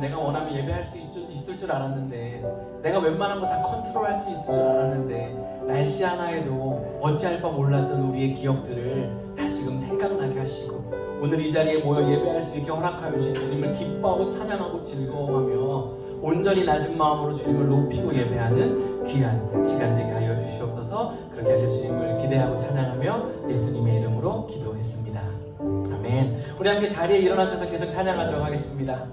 내가 원하면 예배할 수 있을 줄 알았는데, 내가 웬만한 거 다 컨트롤할 수 있을 줄 알았는데, 날씨 하나에도 어찌할 바 몰랐던 우리의 기억들을 다시금 생각나게 하시고, 오늘 이 자리에 모여 예배할 수 있게 허락하여 주신 주님을 기뻐하고 찬양하고 즐거워하며 온전히 낮은 마음으로 주님을 높이고 예배하는 귀한 시간 되게 하여 주시옵소서. 그렇게 하실 주님을 기대하고 찬양하며 예수님의 이름으로 기도했습니다. 아멘. 우리 함께 자리에 일어나셔서 계속 찬양하도록 하겠습니다.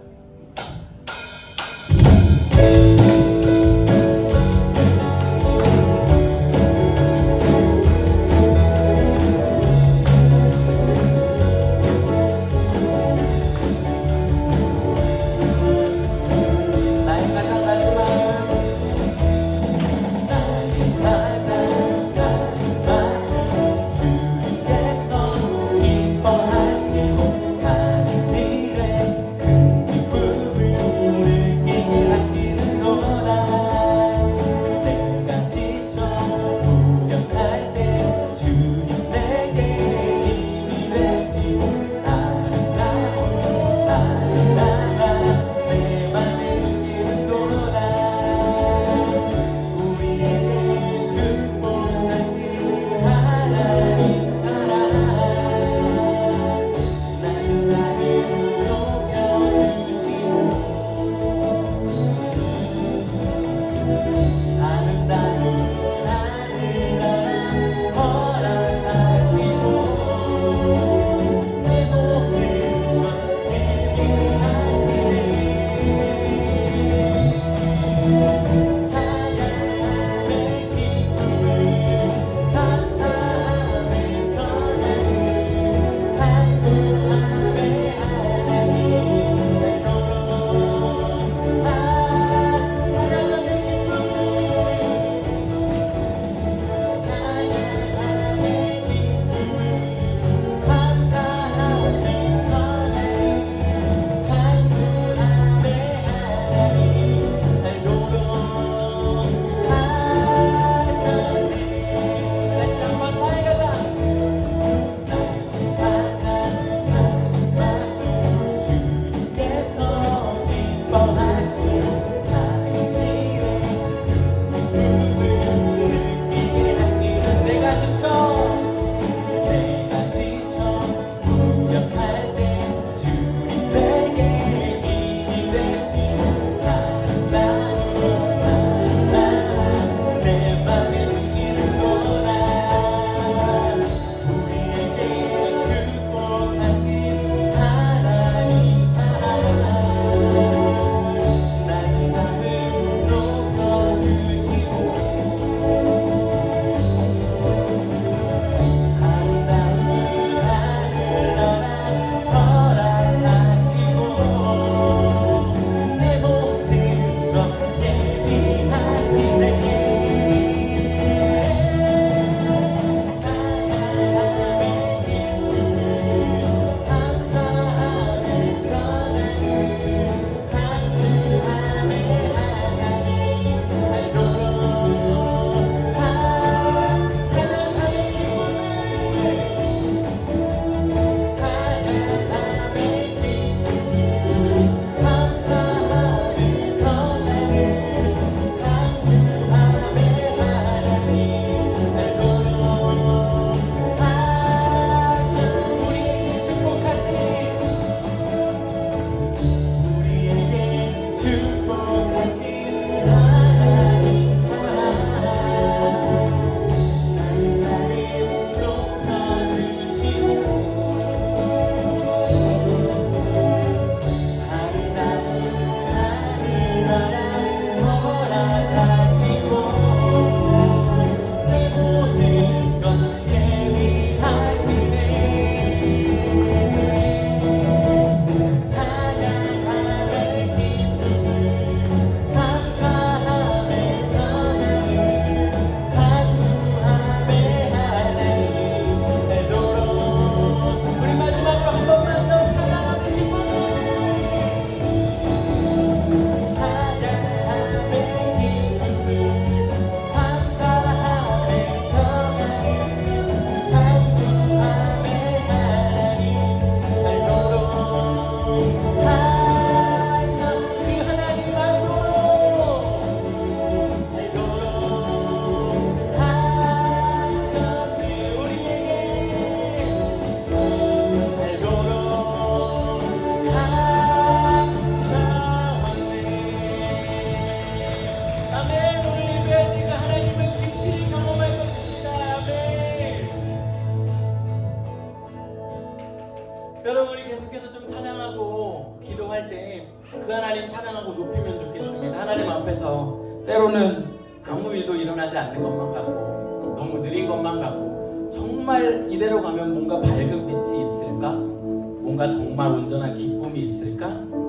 하나님 찬양하고 높이면 좋겠습니다. 하나님 앞에서 때로는 아무 일도 일어나지 않는 것만 같고 너무 느린 것만 같고 정말 이대로 가면 뭔가 밝은 빛이 있을까? 뭔가 정말 온전한 기쁨이 있을까?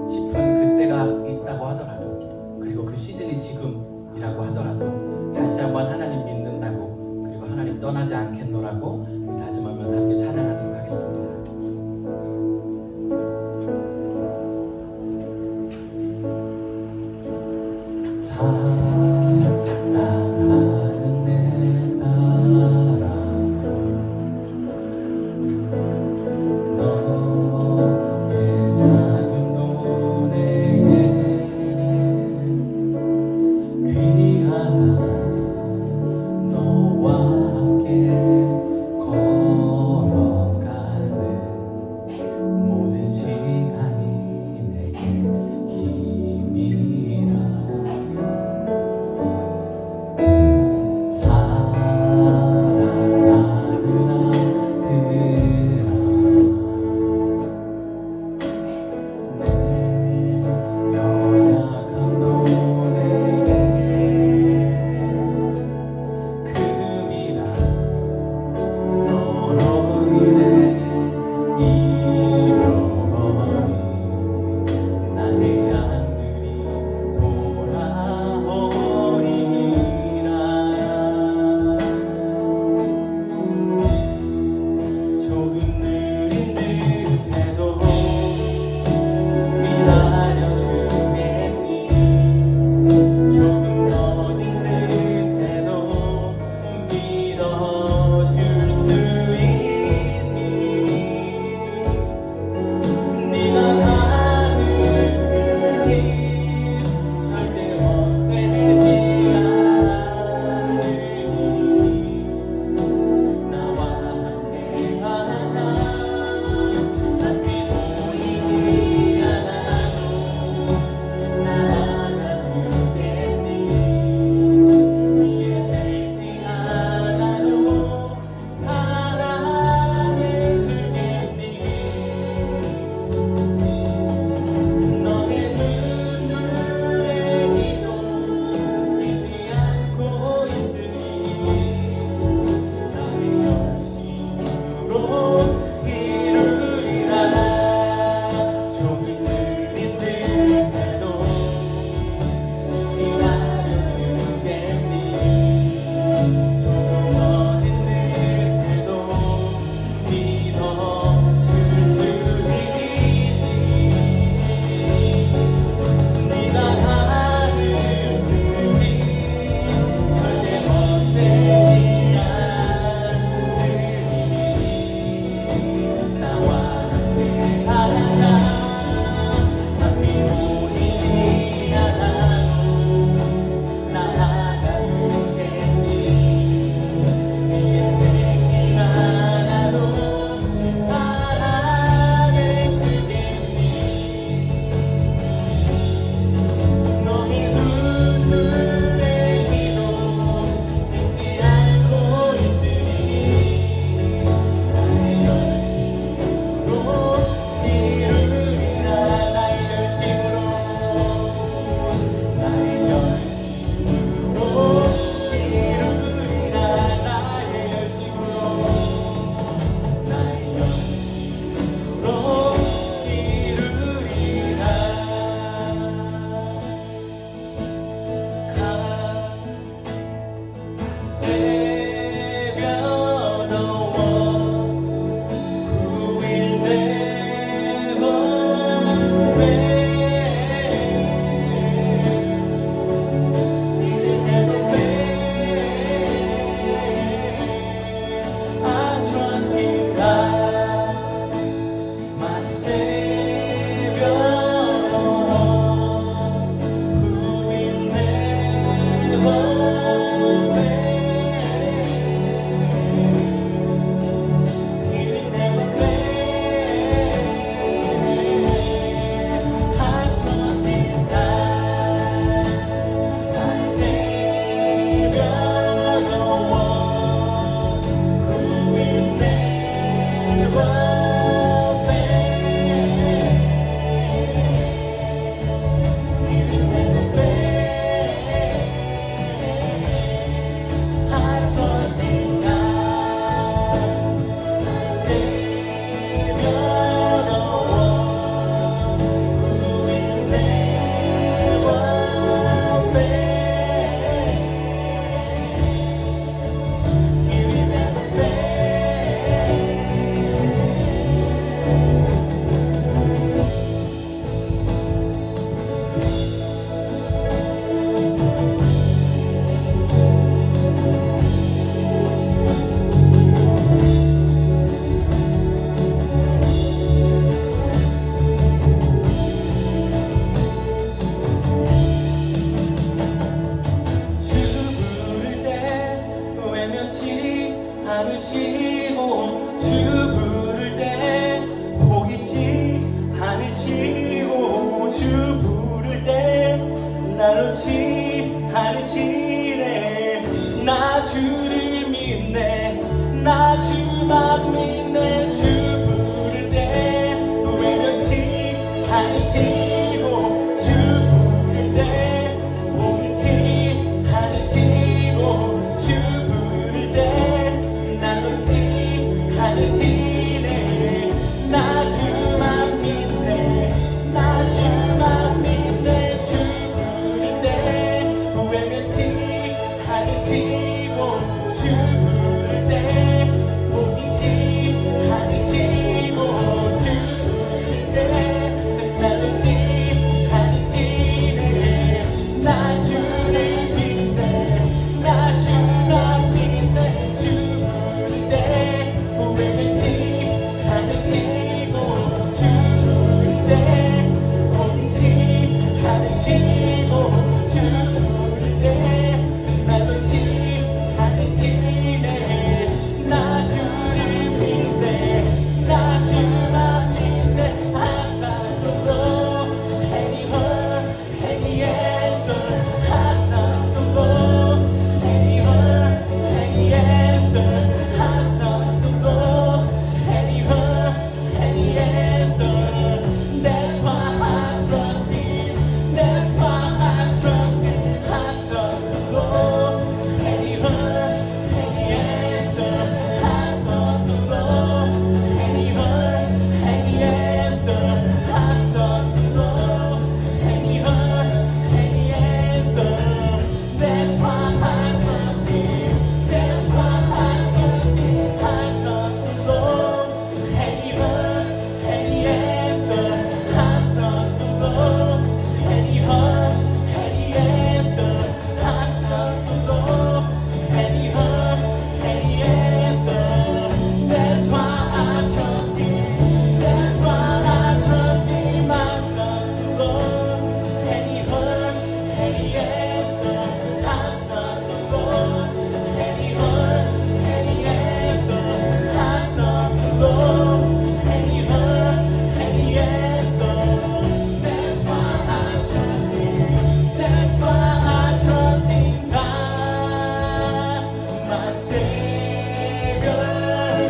싶은 그때가 있다고 하더라도 그리고 그 시즌이 지금이라고 하더라도 다시 한번 하나님 믿는다고 그리고 하나님 떠나지 않겠노라고 다짐하면서 함께 찬양하도록 하겠습니다. 사랑하는 내 딸아 너의 작은 눈에게 귀하다 너와 함께 걸어가는 모든 시간이 내게 힘이라 않으시고 주 부를 때 보이지 않으시고 주 부를 때 날 놓지 않으시네. 나 주를 믿네. 나 주만 믿네. 주 부를 때 외면치 않으시고 주 부를 때 보이지 않으시고 주 부를 때 날 놓지 않으시네. 나 주만 믿네. 나 주만 믿네. 주 부를 때 외면치 않으시고 주 부를 때 보이지 않으시고 주 부를 때 날 놓지 않으시네. 나 주를 믿네. 나 주만 믿네. 주 부를 때 외면치 않으시고 주 부를 때 보이지 않으시고 주 부를 때 날 놓지 않으시네. 나 주를 믿네. 나 주만 믿네. 항상 또 anyone, any answer. 항상 또 anyone, any answer. 항상 또 anyone, any answer. That's why I trust Him. That's why I trust Him. 항상 또 anyone, any answer. 항상 또 anyone, any answer. 항상 또 anyone, any answer. That's why I trust Him. That's why I trust Him. 항상 또 anyone, any answer. 항상 또 anyone, any answer. 항상 또 anyone, any answer. That's why I trust Him. That's why I trust Him. 항상 또 anyone, any answer. 항상 또 anyone, any answer. 항상 또 anyone, any answer. That's why I trust Him. That's why I trust in God, my Savior,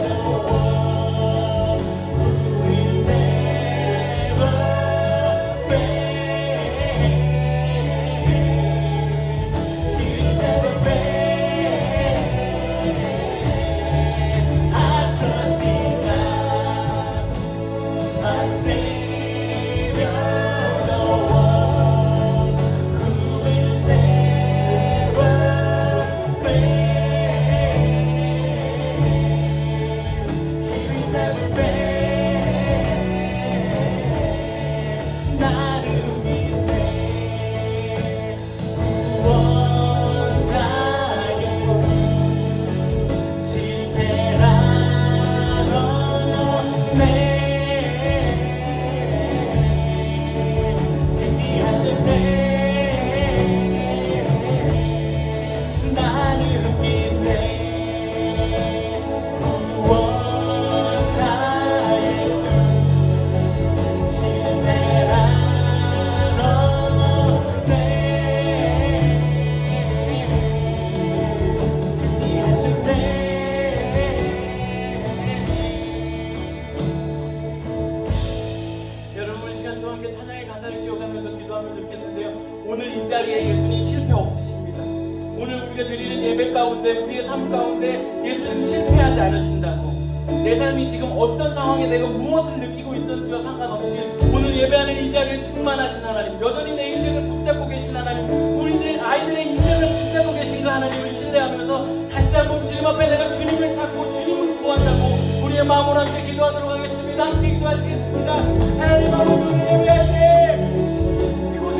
the one who will never fail. He'll never fail. I trust in God, my Savior, the one who will never fail. He will never fail. 나를 믿네. 구원 나에게 실패란 없네. 나는 믿네. 구원 나의 실패란 없네. 여러분 시간 저 함께 찬양의 가사를 기억하면서 기도하면 좋겠는데요. 오늘 이 자리에 예수님 실패 없으십니다. 오늘 우리가 드리는 예배 가운데 우리의 삶 가운데 예수님 실패하지 않으신다고. 내 삶이 지금 어떤 상황에 내가 무엇을 느끼고 있던지와 상관없이 오늘 예배하는 이 자리에 충만하신 하나님, 여전히 내 인생을 붙잡고 계신 하나님, 우리들 아이들의 인생을 붙잡고 계신 그 하나님을 신뢰하면서 다시 한번 주님 앞에 내가 주님을 찾고 주님을 구한다고 우리의 마음으로 함께 기도하도록 하겠습니다. 함께 기도하시겠습니다. 하나님 아버지, 오늘 예배할 때 이곳에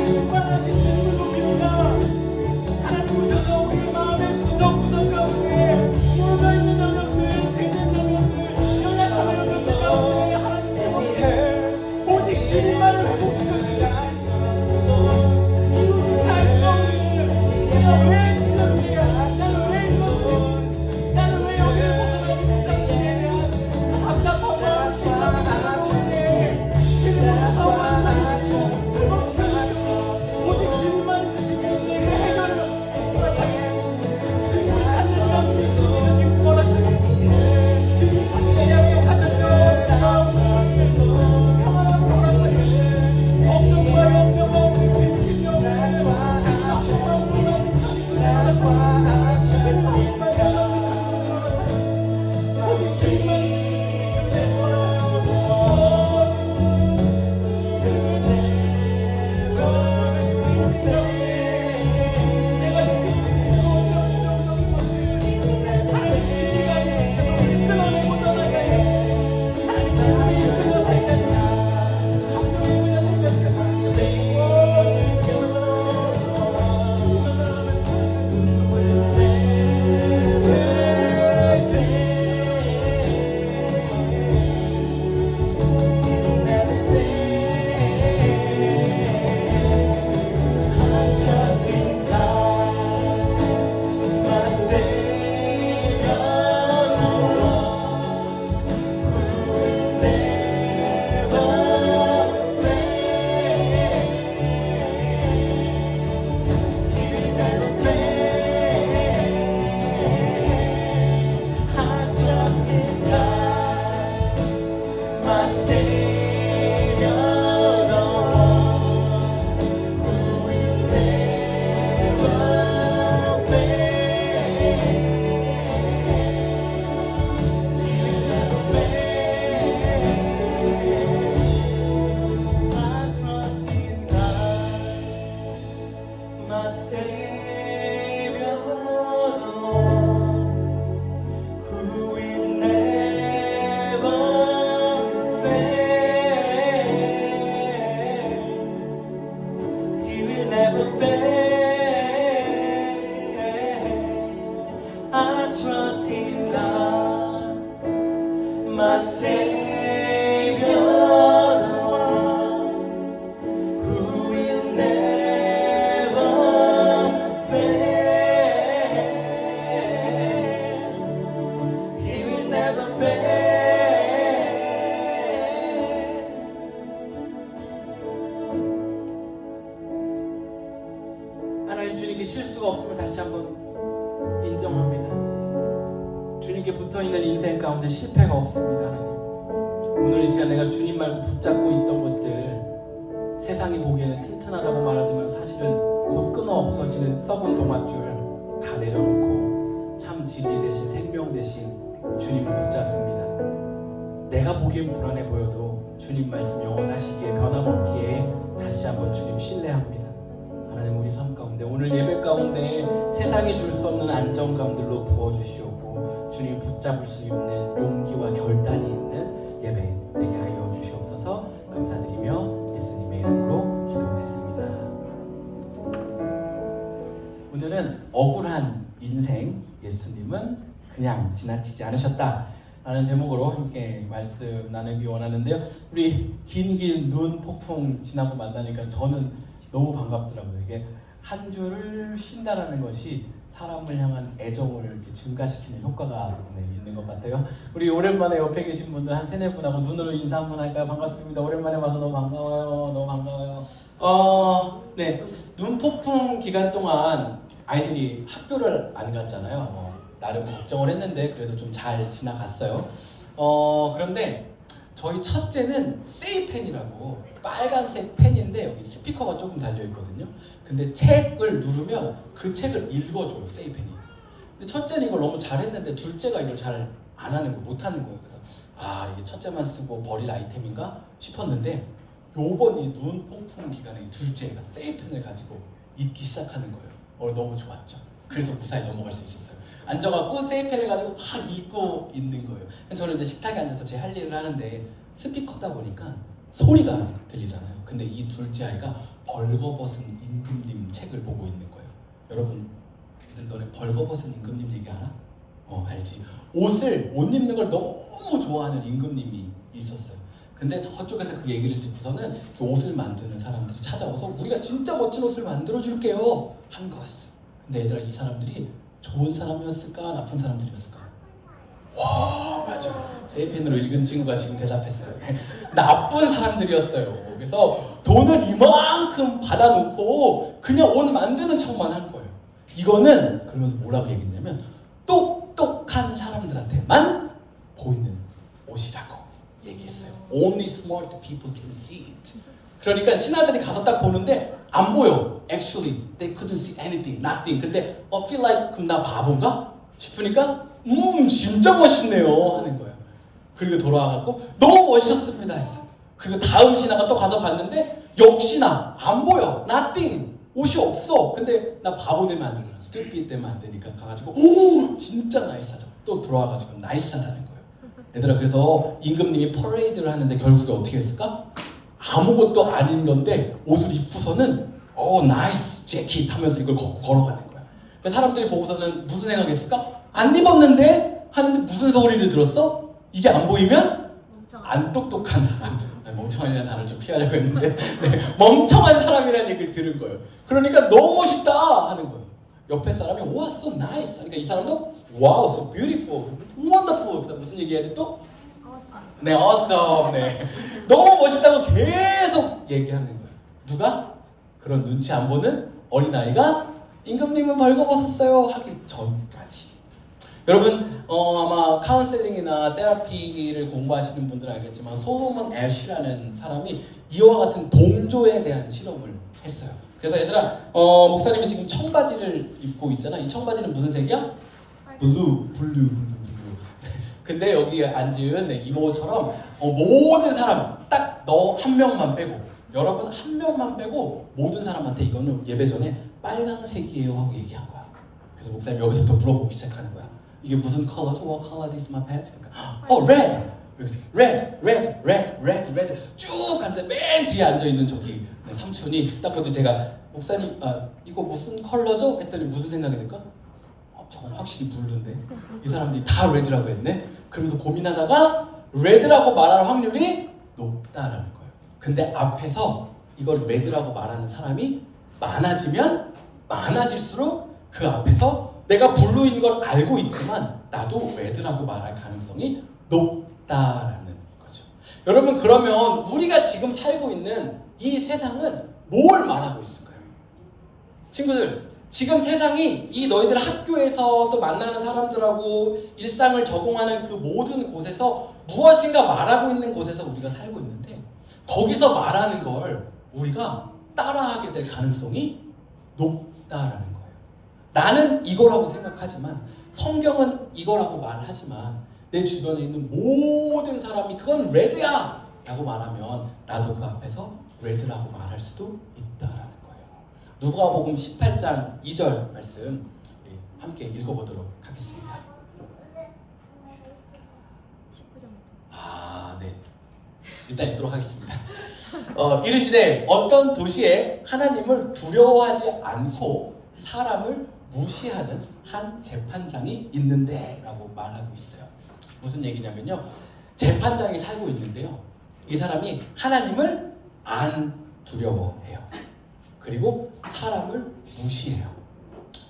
Savior, the one who will never fail. He will never fail. I trust in God, my Savior, the one who will never fail. He will never fail. 하나님, 주님께 실수가 없음을 다시 한번 인정합니다. 주님께 붙어있는 인생 가운데 실패가 없습니다. 하나님, 오늘 이 시간 내가 주님 말고 붙잡고 있던 것들, 세상이 보기에는 튼튼하다고 말하지만 사실은 곧 끊어 없어지는 썩은 동아줄 다 내려놓고 참 진리 대신 생명 대신 주님을 붙잡습니다. 내가 보기엔 불안해 보여도 주님 말씀 영원하시기에 변함없기에 다시 한번 주님 신뢰합니다. 하나님, 우리 삶 가운데 오늘 예배 가운데 세상이 줄 수 없는 안정감들로 부어주시옵고 주님 붙잡을 수 있는 용기와 결단이 있는 예배 되게 하여 주시옵소서. 감사드리며 예수님의 이름으로 기도했습니다. 오늘은 억울한 인생, 예수님은 그냥 지나치지 않으셨다 라는 제목으로 함께 말씀 나누기 원하는데요. 우리 긴 눈 폭풍 지나고 만나니까 저는 너무 반갑더라고요. 이게 한 주를 쉰다라는 것이 사람을 향한 애정을 이렇게 증가시키는 효과가 있는 것 같아요. 우리 오랜만에 옆에 계신 분들 한 세네 분하고 눈으로 인사 한번 할까요? 반갑습니다. 오랜만에 봐서 너무 반가워요. 너무 반가워요. 네, 눈폭풍 기간 동안 아이들이 학교를 안 갔잖아요. 나름 걱정을 했는데 그래도 좀 잘 지나갔어요. 그런데 저희 첫째는 세이펜이라고 빨간색 펜인데 여기 스피커가 조금 달려있거든요. 근데 책을 누르면 그 책을 읽어줘요, 세이펜이. 근데 첫째는 이걸 너무 잘했는데 둘째가 이걸 잘 안 하는 거, 못 하는 거예요. 그래서 이게 첫째만 쓰고 버릴 아이템인가 싶었는데 요번 이 눈 폭풍 기간에 이 둘째가 세이펜을 가지고 읽기 시작하는 거예요. 너무 좋았죠. 그래서 무사히 넘어갈 수 있었어요. 앉아갖고 세이펜을 가지고 막 읽고 있는 거예요. 저는 이제 식탁에 앉아서 제 할 일을 하는데 스피커다 보니까 소리가 들리잖아요. 근데 이 둘째 아이가 벌거벗은 임금님 책을 보고 있는 거예요. 여러분, 너네 벌거벗은 임금님 얘기 알아? 알지. 옷 입는 걸 너무 좋아하는 임금님이 있었어요. 근데 저쪽에서 그 얘기를 듣고서는 그 옷을 만드는 사람들이 찾아와서 우리가 진짜 멋진 옷을 만들어줄게요 한 거였어. 근데 얘들아, 이 사람들이 좋은 사람이었을까 나쁜 사람들이었을까? 와, 맞아. 세이펜으로 읽은 친구가 지금 대답했어요. 나쁜 사람들이었어요. 그래서 돈을 이만큼 받아놓고 그냥 옷 만드는 척만 한 거예요. 이거는 그러면서 뭐라고 얘기했냐면 똑똑한 사람들한테만 보이는 옷이라고 얘기했어요. Only smart people can see it. 그러니까 신하들이 가서 딱 보는데 안 보여. Actually, they couldn't see anything, nothing. 근데 feel like 그럼 나 바본가? 싶으니까 진짜 멋있네요 하는 거예요. 그리고 돌아와갖고 너무 멋있었습니다 했어. 그리고 다음 신하가 또 가서 봤는데 역시나 안 보여. nothing. 옷이 없어. 근데 나 바보 되면 안 되잖아. 스튜피드 되면 안 되니까 가가지고 오 진짜 나이스하다. 또 들어와가지고 나이스하다는 거예요. 얘들아, 그래서 임금님이 퍼레이드를 하는데 결국에 어떻게 했을까? 아무것도 아닌 건데 옷을 입고서는 나이스 재킷 하면서 이걸 걸어가는 거야. 사람들이 보고서는 무슨 생각했을까? 안 입었는데 하는데 무슨 소리를 들었어? 이게 안 보이면 안 똑똑한 사람. 멍청한이라는 단어를 좀 피하려고 했는데 멍청한 사람이라는 얘기를 들은 거예요. 그러니까 너무 멋있다 하는 거예요. 옆에 사람이 wow, so nice. 그러니까 이 사람도 wow, so beautiful, wonderful. 그다음 무슨 얘기해야 돼 또? 네, awesome. 네. 너무 멋있다고 계속 얘기하는 거예요. 누가? 그런 눈치 안 보는 어린아이가 임금님은 벌거벗었어요 하기 전까지. 여러분, 아마 카운셀링이나 테라피를 공부하시는 분들은 알겠지만 솔로몬 애쉬라는 사람이 이와 같은 동조에 대한 실험을 했어요. 그래서 얘들아, 목사님이 지금 청바지를 입고 있잖아. 이 청바지는 무슨 색이야? 블루. 근데 여기 앉은 이모처럼 모든 사람 딱 너 한 명만 빼고 여러분 한 명만 빼고 모든 사람한테 이거는 예배 전에 빨강색이에요 하고 얘기한 거야. 그래서 목사님 여기서부터 물어보기 시작하는 거야. 이게 무슨 컬러죠? What color is my pants? 그러니까 red! red 쭉 갔는데 맨 뒤에 앉아있는 저기 삼촌이 딱 보더니 제가 목사님 이거 무슨 컬러죠? 했더니 무슨 생각이 들까? 저건 확실히 블루인데 이 사람들이 다 레드라고 했네? 그러면서 고민하다가 레드라고 말할 확률이 높다라는 거예요. 근데 앞에서 이걸 레드라고 말하는 사람이 많아지면 많아질수록 그 앞에서 내가 블루인 걸 알고 있지만 나도 레드라고 말할 가능성이 높다라는 거죠. 여러분 그러면 우리가 지금 살고 있는 이 세상은 뭘 말하고 있을까요? 친구들 지금 세상이 이 너희들 학교에서 또 만나는 사람들하고 일상을 적응하는 그 모든 곳에서 무엇인가 말하고 있는 곳에서 우리가 살고 있는데 거기서 말하는 걸 우리가 따라하게 될 가능성이 높다라는 거예요. 나는 이거라고 생각하지만 성경은 이거라고 말하지만 내 주변에 있는 모든 사람이 그건 레드야! 라고 말하면 나도 그 앞에서 레드라고 말할 수도 있다라는 거예요. 누가복음 18장 2절 말씀 함께 읽어보도록 하겠습니다. 19장. 네. 일단 읽도록 하겠습니다. 이르시되 어떤 도시에 하나님을 두려워하지 않고 사람을 무시하는 한 재판장이 있는데 라고 말하고 있어요. 무슨 얘기냐면요. 재판장이 살고 있는데요. 이 사람이 하나님을 안 두려워해요. 그리고 사람을 무시해요.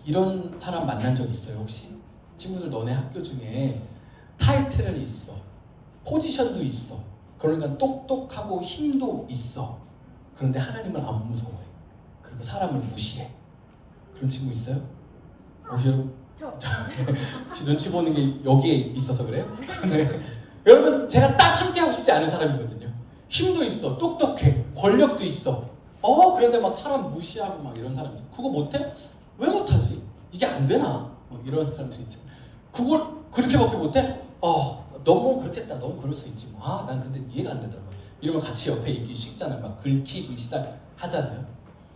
이런 사람 만난 적 있어요 혹시? 친구들 너네 학교 중에 타이틀은 있어. 포지션도 있어. 그러니까 똑똑하고 힘도 있어. 그런데 하나님을 안 무서워해. 그리고 사람을 무시해. 그런 친구 있어요? 혹시 눈치 보는 게 여기에 있어서 그래요? 네. 여러분 제가 딱 함께 하고 싶지 않은 사람이거든요. 힘도 있어, 똑똑해, 권력도 있어. 그런데 막 사람 무시하고 막 이런 사람 그거 못해? 왜 못하지? 이게 안 되나? 이런 사람들 있잖아. 그걸 그렇게밖에 못해? 너무 그렇겠다. 너무 그럴 수 있지. 난 근데 이해가 안 되더라고. 이러면 같이 옆에 있기 쉽잖아요. 막 긁히기 시작하잖아요.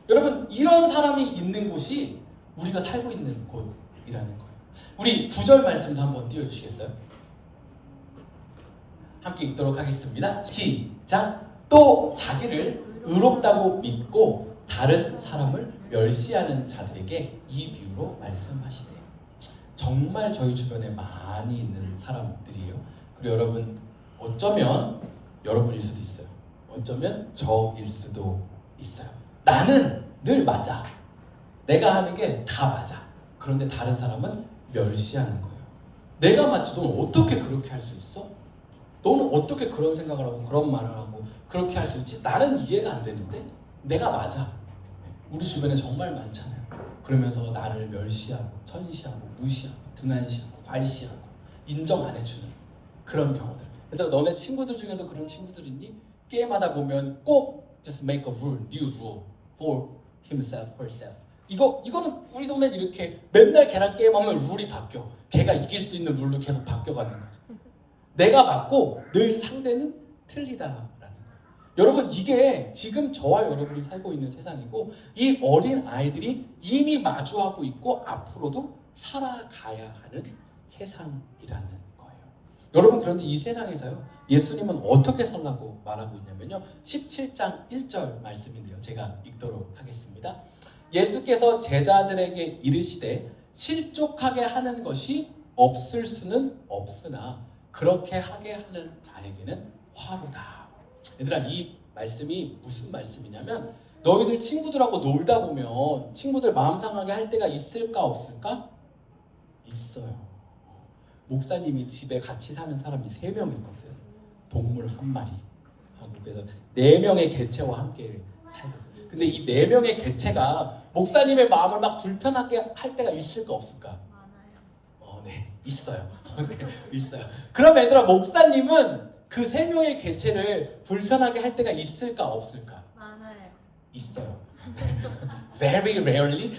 여러분 이런 사람이 있는 곳이 우리가 살고 있는 곳이라는 거예요. 우리 9절 말씀도 한번 띄워주시겠어요? 함께 읽도록 하겠습니다. 시작! 또 자기를 의롭다고 믿고 다른 사람을 멸시하는 자들에게 이 비유로 말씀하시되. 정말 저희 주변에 많이 있는 사람들이에요. 그리고 여러분 어쩌면 여러분일 수도 있어요. 어쩌면 저일 수도 있어요. 나는 늘 맞아. 내가 하는 게 다 맞아. 그런데 다른 사람은 멸시하는 거예요. 내가 맞지 넌 어떻게 그렇게 할 수 있어? 너는 어떻게 그런 생각을 하고 그런 말을 하고 그렇게 할 수 있지? 나는 이해가 안 되는데 내가 맞아. 우리 주변에 정말 많잖아요. 그러면서 나를 멸시하고 천시하고 무시하고 등한시하고 괄시하고 인정 안 해주는 그런 경우들. 얘들아 너네 친구들 중에도 그런 친구들 있니? 게임하다 보면 꼭 just make a rule, new rule for himself, herself. 이거는 우리 동네는 이렇게 맨날 걔랑 게임하면 룰이 바뀌어. 걔가 이길 수 있는 룰로 계속 바뀌어가는 거죠. 내가 맞고 늘 상대는 틀리다라는 거예요. 여러분 이게 지금 저와 여러분이 살고 있는 세상이고 이 어린 아이들이 이미 마주하고 있고 앞으로도 살아가야 하는 세상이라는 거예요. 여러분 그런데 이 세상에서요 예수님은 어떻게 살라고 말하고 있냐면요 17장 1절 말씀인데요. 제가 읽도록 하겠습니다. 예수께서 제자들에게 이르시되 실족하게 하는 것이 없을 수는 없으나 그렇게 하게 하는 자에게는 화로다. 얘들아 이 말씀이 무슨 말씀이냐면 너희들 친구들하고 놀다 보면 친구들 마음 상하게 할 때가 있을까 없을까? 있어요. 목사님이 집에 같이 사는 사람이 3명이거든. 동물 1마리 하고 그래서 4명의 개체와 함께 살거든. 근데 이 4명의 개체가 목사님의 마음을 막 불편하게 할 때가 있을까 없을까? 네, 있어요. 네, 있어요. 그럼 얘들아 목사님은 그 3명의 개체를 불편하게 할 때가 있을까 없을까? 많아요. 있어요. Very rarely.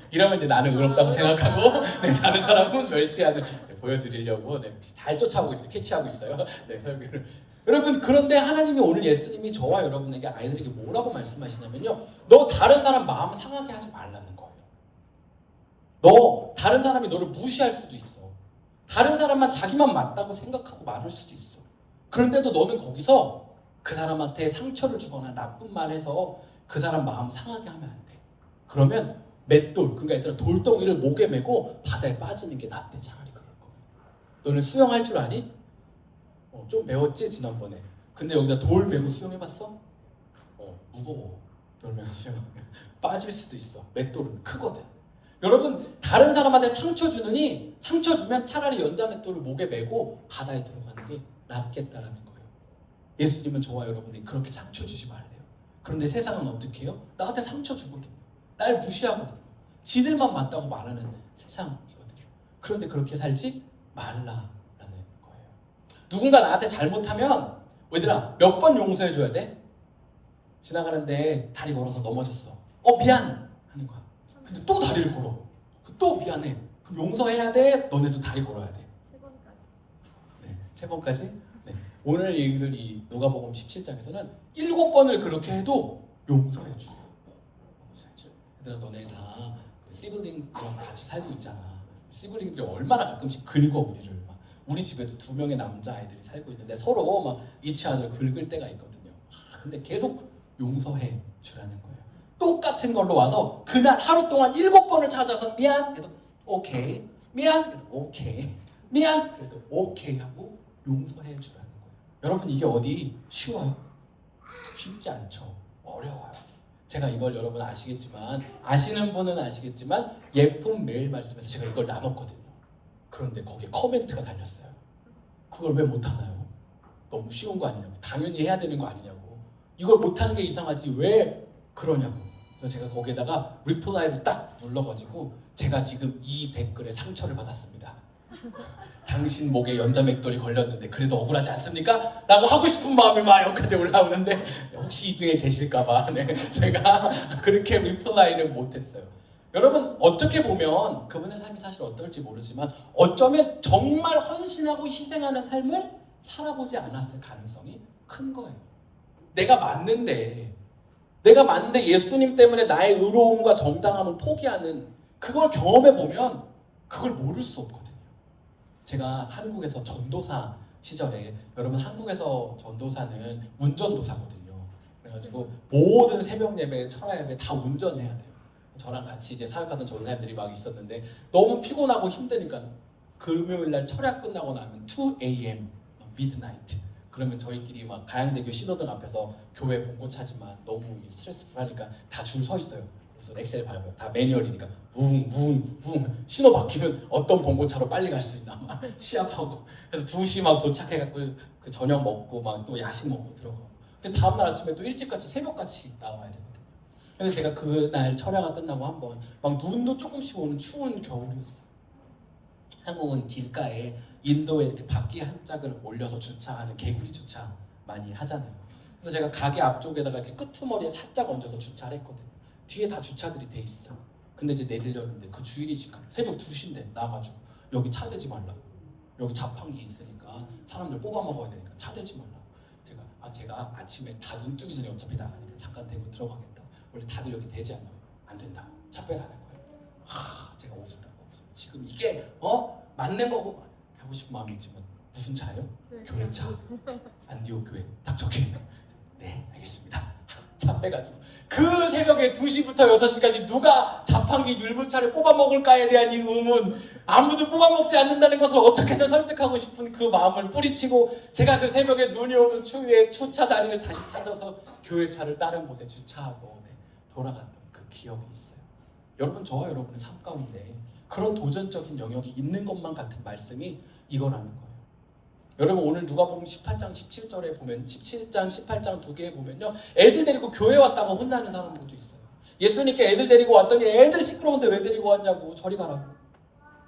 이러면 이제 나는 의롭다고 생각하고 다른 사람은 멸시하는. 보여드리려고 잘 쫓아오고 있어요. 캐치하고 있어요. 설교를. 여러분, 그런데 하나님이 오늘 예수님이 저와 여러분에게 아이들에게 뭐라고 말씀하시냐면요, 너 다른 사람 마음 상하게 하지 말라는 거예요. 너 다른 사람이 너를 무시할 수도 있어. 다른 사람만 자기만 맞다고 생각하고 말할 수도 있어. 그런데도 너는 거기서 그 사람한테 상처를 주거나 나쁜 말 해서 그 사람 마음 상하게 하면 안 돼. 그러면 맷돌, 그러니까 얘들아 돌덩이를 목에 메고 바다에 빠지는 게 낫대. 차라리 그럴 거. 너는 수영할 줄 아니? 좀 배웠지 지난번에. 근데 여기다 돌 메고 수영해봤어? 무거워. 돌 메고 수영 빠질 수도 있어. 맷돌은 크거든. 여러분, 다른 사람한테 상처 주느니 상처 주면 차라리 연자 맷돌을 목에 메고 바다에 들어가는 게 낫겠다라는 거예요. 예수님은 저와 여러분이 그렇게 상처 주지 말래요. 그런데 세상은 어떻게 해요? 나한테 상처 주거든요. 날 무시하거든요. 지들만 맞다고 말하는 세상이거든요. 그런데 그렇게 살지 말라라는 거예요. 누군가 나한테 잘못하면 얘들아 몇 번 용서해줘야 돼? 지나가는데 다리 걸어서 넘어졌어. 미안 하는 거야. 근데 또 다리를 걸어. 또 미안해. 그럼 용서해야 돼? 너네도 다리 걸어야 돼? 3번까지. 네, 3번까지? 네. 오늘 얘기들 이 누가복음 17장에서는 7번을 그렇게 해도 용서해 줘요. 얘들아 너네 다 시블링들이랑 같이 살고 있잖아. 시블링들이 얼마나 가끔씩 긁어 우리를. 막 우리 집에도 2명의 남자아이들이 살고 있는데 서로 막 이치아들 긁을 때가 있거든요. 근데 계속 용서해 주라는 거예요. 똑같은 걸로 와서 그날 하루 동안 7번을 찾아서 미안 해도 오케이, 미안 해도 오케이, 미안 그래도 오케이 하고 용서해 주라는 거예요. 여러분 이게 어디 쉬워요? 쉽지 않죠. 어려워요. 제가 이걸 여러분 아시겠지만, 아시는 분은 아시겠지만 예쁜 메일 말씀에서 제가 이걸 나눴거든요. 그런데 거기에 코멘트가 달렸어요. 그걸 왜 못하나요? 너무 쉬운 거 아니냐고. 당연히 해야 되는 거 아니냐고. 이걸 못하는 게 이상하지 왜 그러냐고. 그래서 제가 거기에다가 리플라이를 딱 눌러가지고 제가 지금 이 댓글에 상처를 받았습니다. 당신 목에 연자 맷돌이 걸렸는데 그래도 억울하지 않습니까? 라고 하고 싶은 마음이 막 여기까지 올라오는데 혹시 이 중에 계실까봐 제가 그렇게 리플라이를 못했어요. 여러분 어떻게 보면 그분의 삶이 사실 어떨지 모르지만 어쩌면 정말 헌신하고 희생하는 삶을 살아보지 않았을 가능성이 큰 거예요. 내가 맞는데 예수님 때문에 나의 의로움과 정당함을 포기하는 그걸 경험해보면 그걸 모를 수 없거든요. 제가 한국에서 전도사 시절에, 여러분 한국에서 전도사는 운전도사거든요. 그래가지고 모든 새벽 예배, 철야 예배 다 운전해야 돼요. 저랑 같이 이제 사역하던 전사님들이 막 있었는데 너무 피곤하고 힘드니까 금요일날 철야 끝나고 나면 2 a.m. midnight 그러면 저희끼리 막 가양대교 신호등 앞에서 교회 본고 차지만 너무 스트레스풀하니까 다 줄 서 있어요. 그래서 엑셀 밟아요. 다 매뉴얼이니까 붕붕붕 신호 바뀌면 어떤 본고차로 빨리 갈 수 있나 막 시합하고 그래서 2시 막 도착해갖고 그 저녁 먹고 막 또 야식 먹고 들어가고 근데 다음날 아침에 또 일찍같이 새벽같이 나와야 되거든요. 근데 제가 그날 철야가 끝나고 한번 막 눈도 조금씩 오는 추운 겨울이었어요. 한국은 길가에 인도에 이렇게 바퀴 한 짝을 올려서 주차하는 개구리 주차 많이 하잖아요. 그래서 제가 가게 앞쪽에다가 이렇게 끄트머리에 살짝 얹어서 주차를 했거든요. 뒤에 다 주차들이 돼 있어. 근데 이제 내리려는데 그 주인이 새벽 2시인데 나가지고 여기 차 대지 말라고. 여기 자판기 있으니까 사람들 뽑아 먹어야 되니까 차 대지 말라고. 제가 아침에 다 눈 뜨기 전에 어차피 나가니까 잠깐 대고 들어가겠다. 원래 다들 여기 대지 않냐고. 안 된다고. 차 빼라는 거예요. 제가 옷을 지금 이게 맞는 거고 하고 싶은 마음이 있지만 무슨 차예요? 교회차. 안디옥 교회 딱 적혀있네. 네 알겠습니다. 차 빼가지고 그 새벽에 2시부터 6시까지 누가 자판기 율무차를 뽑아먹을까에 대한 이 의문, 아무도 뽑아먹지 않는다는 것을 어떻게든 설득하고 싶은 그 마음을 뿌리치고 제가 그 새벽에 눈이 오는 추위에 주차 자리를 다시 찾아서 교회 차를 다른 곳에 주차하고 돌아갔던 그 기억이 있어요. 여러분 저와 여러분의 삶 가운데 그런 도전적인 영역이 있는 것만 같은 말씀이 이거라는 거예요. 여러분 오늘 누가복음 18장 17절에 보면 17장 18장 두 개에 보면요 애들 데리고 교회 왔다고 혼나는 사람들도 있어요. 예수님께 애들 데리고 왔더니 애들 시끄러운데 왜 데리고 왔냐고 저리 가라고.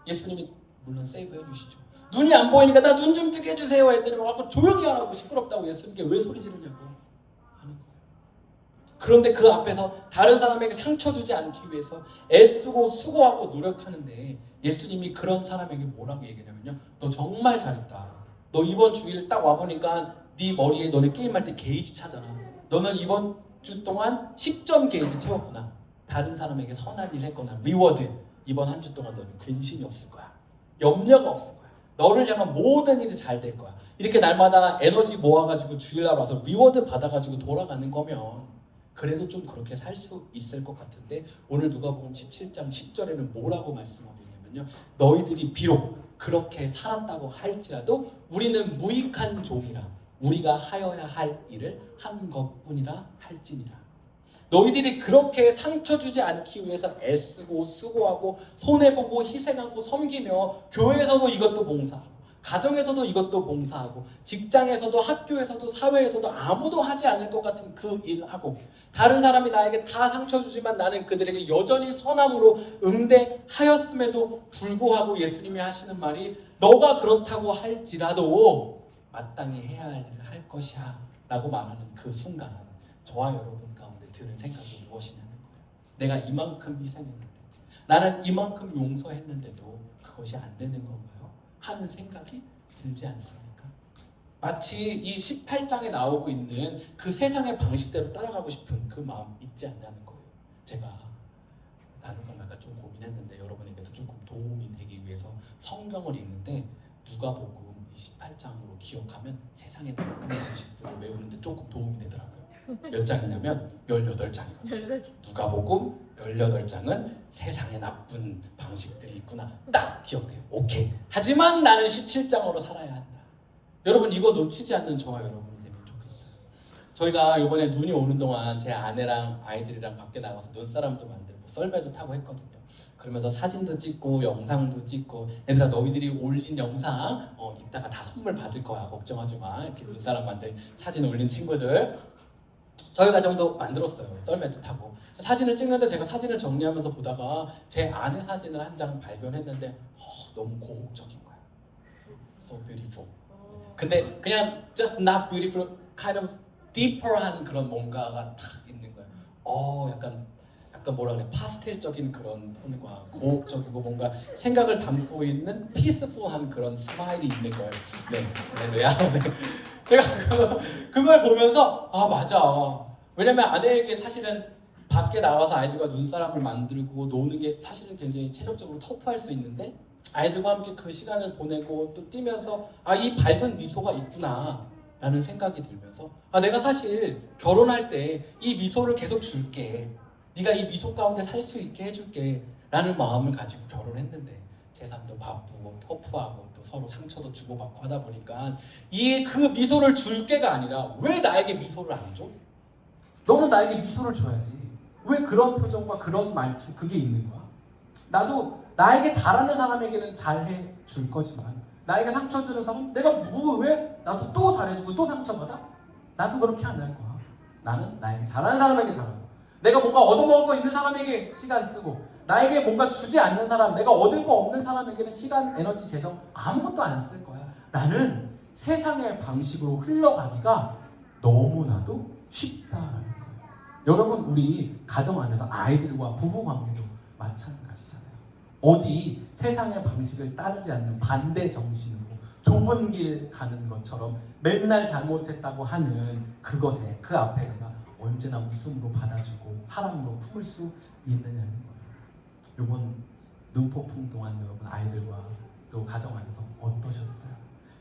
예수님이 물론 세이브 해주시죠. 눈이 안 보이니까 나 눈 좀 뜨게 해주세요 애들이 와서 조용히 하라고 시끄럽다고 예수님께 왜 소리 지르냐고 하는 거예요. 그런데 그 앞에서 다른 사람에게 상처 주지 않기 위해서 애쓰고 수고하고 노력하는데 예수님이 그런 사람에게 뭐라고 얘기하냐면요 너 정말 잘했다. 너 이번 주일 딱 와보니까 네 머리에 너네 게임할 때 게이지 차잖아. 너는 이번 주 동안 10점 게이지 채웠구나. 다른 사람에게 선한 일 했거나 리워드, 이번 한 주 동안 너는 근심이 없을 거야. 염려가 없을 거야. 너를 향한 모든 일이 잘 될 거야. 이렇게 날마다 에너지 모아가지고 주일날 와서 리워드 받아가지고 돌아가는 거면 그래도 좀 그렇게 살 수 있을 것 같은데, 오늘 누가복음 17장 10절에는 뭐라고 말씀하고 있냐면요, 너희들이 비록 그렇게 살았다고 할지라도 우리는 무익한 종이라 우리가 하여야 할 일을 한 것뿐이라 할지니라. 너희들이 그렇게 상처 주지 않기 위해서 애쓰고 수고하고 손해보고 희생하고 섬기며 교회에서도 이것도 봉사하고 가정에서도 이것도 봉사하고 직장에서도 학교에서도 사회에서도 아무도 하지 않을 것 같은 그 일하고, 다른 사람이 나에게 다 상처 주지만 나는 그들에게 여전히 선함으로 응대하였음에도 불구하고 예수님이 하시는 말이 너가 그렇다고 할지라도 마땅히 해야 할 일을 할 것이야 라고 말하는 그 순간 저와 여러분 가운데 드는 생각이 무엇이냐는 거예요. 내가 이만큼 희생했는데, 나는 이만큼 용서했는데도 그것이 안 되는 건가요? 하는 생각이 들지 않습니까? 마치 이 18장에 나오고 있는 그 세상의 방식대로 따라가고 싶은 그 마음 있지 않냐는 거예요. 제가 나눌까 말까 좀 고민했는데 여러분에게도 조금 도움이 되기 위해서 성경을 읽는데 누가복음 28장으로 기억하면 세상의 나쁜 방식들을 외우는데 조금 도움이 되더라고요. 몇 장이냐면 18장이거든요. 누가복음 18장은 세상에 나쁜 방식들이 있구나. 딱 기억돼요. 오케이. 하지만 나는 17장으로 살아야 한다. 여러분 이거 놓치지 않는 저와 여러분이 되면 좋겠어요. 저희가 이번에 눈이 오는 동안 제 아내랑 아이들이랑 밖에 나가서 눈사람도 만들고 썰매도 타고 했거든요. 그러면서 사진도 찍고 영상도 찍고, 얘들아 너희들이 올린 영상 이따가 다 선물 받을 거야. 걱정하지 마. 이렇게 눈사람 만들 사진 올린 친구들 저희 가정도 만들었어요. 썰매도 타고 사진을 찍는데 제가 사진을 정리하면서 보다가 제 아내 사진을 한 장 발견했는데 너무 고혹적인 거야. So beautiful. 근데 그냥 just not beautiful, kind of deeper한 그런 뭔가가 딱 있는 거예요. 약간 뭐라 그래, 파스텔적인 그런 톤과 고혹적이고 뭔가 생각을 담고 있는 피스풀한 그런 스마일이 있는 거예요. 네, 할렐루야. 네. 제가 그걸 보면서 맞아. 왜냐면 아내에게 사실은 밖에 나와서 아이들과 눈사람을 만들고 노는 게 사실은 굉장히 체력적으로 터프할 수 있는데, 아이들과 함께 그 시간을 보내고 또 뛰면서 이 밝은 미소가 있구나 라는 생각이 들면서 내가 사실 결혼할 때 이 미소를 계속 줄게, 네가 이 미소 가운데 살 수 있게 해줄게 라는 마음을 가지고 결혼했는데, 제 삶도 바쁘고 터프하고 또 서로 상처도 주고받고 하다 보니까 그 미소를 줄게가 아니라 왜 나에게 미소를 안 줘? 너는 나에게 미소를 줘야지. 왜 그런 표정과 그런 말투 그게 있는 거야? 나도 나에게 잘하는 사람에게는 잘해 줄 거지만 나에게 상처 주는 사람, 내가 왜 나도 또 잘해주고 또 상처받아? 나도 그렇게 안 할 거야. 나는 나에게 잘하는 사람에게 잘하고, 내가 뭔가 얻어먹을 거 있는 사람에게 시간 쓰고, 나에게 뭔가 주지 않는 사람, 내가 얻을 거 없는 사람에게는 시간, 에너지, 재정 아무것도 안 쓸 거야. 나는 세상의 방식으로 흘러가기가 너무나도 쉽다라는 거예요. 여러분 우리 가정 안에서 아이들과 부부 관계도 마찬가지잖아요. 어디 세상의 방식을 따르지 않는 반대 정신으로 좁은 길 가는 것처럼 맨날 잘못했다고 하는 그것에, 그 앞에 내가 언제나 웃음으로 받아주고 사랑으로 품을 수 있느냐는 거예요. 이번 눈폭풍 동안 여러분 아이들과 또 가정 안에서 어떠셨어요?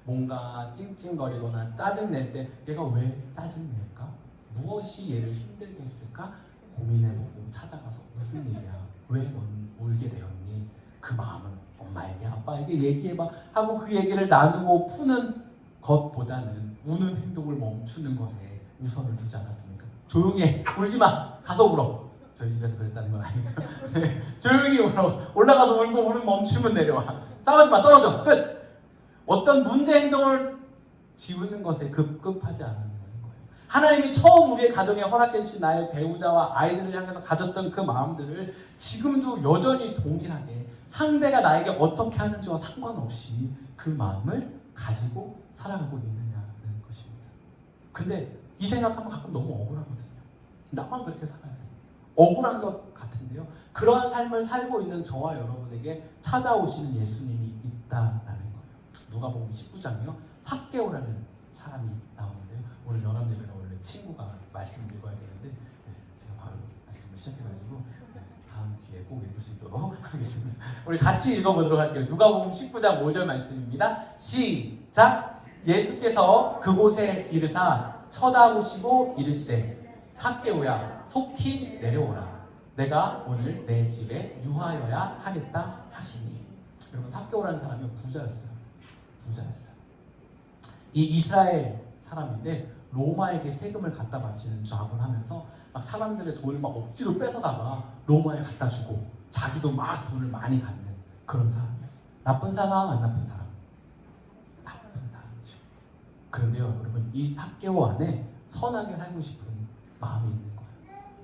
뭔가 찡찡거리거나 짜증낼 때 얘가 왜 짜증낼까? 무엇이 얘를 힘들게 했을까? 고민해보고 찾아가서 무슨 일이야? 왜 넌 울게 되었니? 그 마음은 엄마에게 아빠에게 얘기해봐 하고 그 얘기를 나누고 푸는 것보다는 우는 행동을 멈추는 것에 우선을 두지 않았습니까? 조용히 해, 울지마, 가서 울어. 저희 집에서 그랬다는 건 아니고요. 네, 조용히 울어. 올라가서 울고 울음 멈추면 내려와. 싸우지마, 떨어져, 끝. 어떤 문제 행동을 지우는 것에 급급하지 않는 거예요. 하나님이 처음 우리의 가정에 허락해 주신 나의 배우자와 아이들을 향해서 가졌던 그 마음들을 지금도 여전히 동일하게 상대가 나에게 어떻게 하는지와 상관없이 그 마음을 가지고 살아가고 있느냐는 것입니다. 근데 이 생각하면 가끔 너무 억울하거든요. 나만 그렇게 살아야 돼. 억울한 것 같은데요. 그러한 삶을 살고 있는 저와 여러분에게 찾아오시는 예수님이 있다라는 거예요. 누가복음 19장이요. 삭개오라는 사람이 나오는데요. 오늘 연합예배는 원래 친구가 말씀을 읽어야 되는데 제가 바로 말씀을 시작해가지고 다음 기회에 꼭 읽을 수 있도록 하겠습니다. 우리 같이 읽어보도록 할게요. 누가복음 19장 5절 말씀입니다. 시작! 예수께서 그곳에 이르사 쳐다보시고 이르시되 삭개오야 속히 내려오라. 내가 오늘 내 집에 유하여야 하겠다 하시니. 여러분, 삭개오라는 사람이 부자였어요. 이 이스라엘 사람인데 로마에게 세금을 갖다 바치는 잡을 하면서 막 사람들의 돈을 막 억지로 뺏어다가 로마에 갖다 주고 자기도 막 돈을 많이 갖는 그런 사람이었어요. 나쁜 사람, 안 나쁜 사람? 나쁜 사람이죠. 그런데요, 여러분, 이 삭개오 안에 선하게 살고 싶은 마음이 있는 거예요.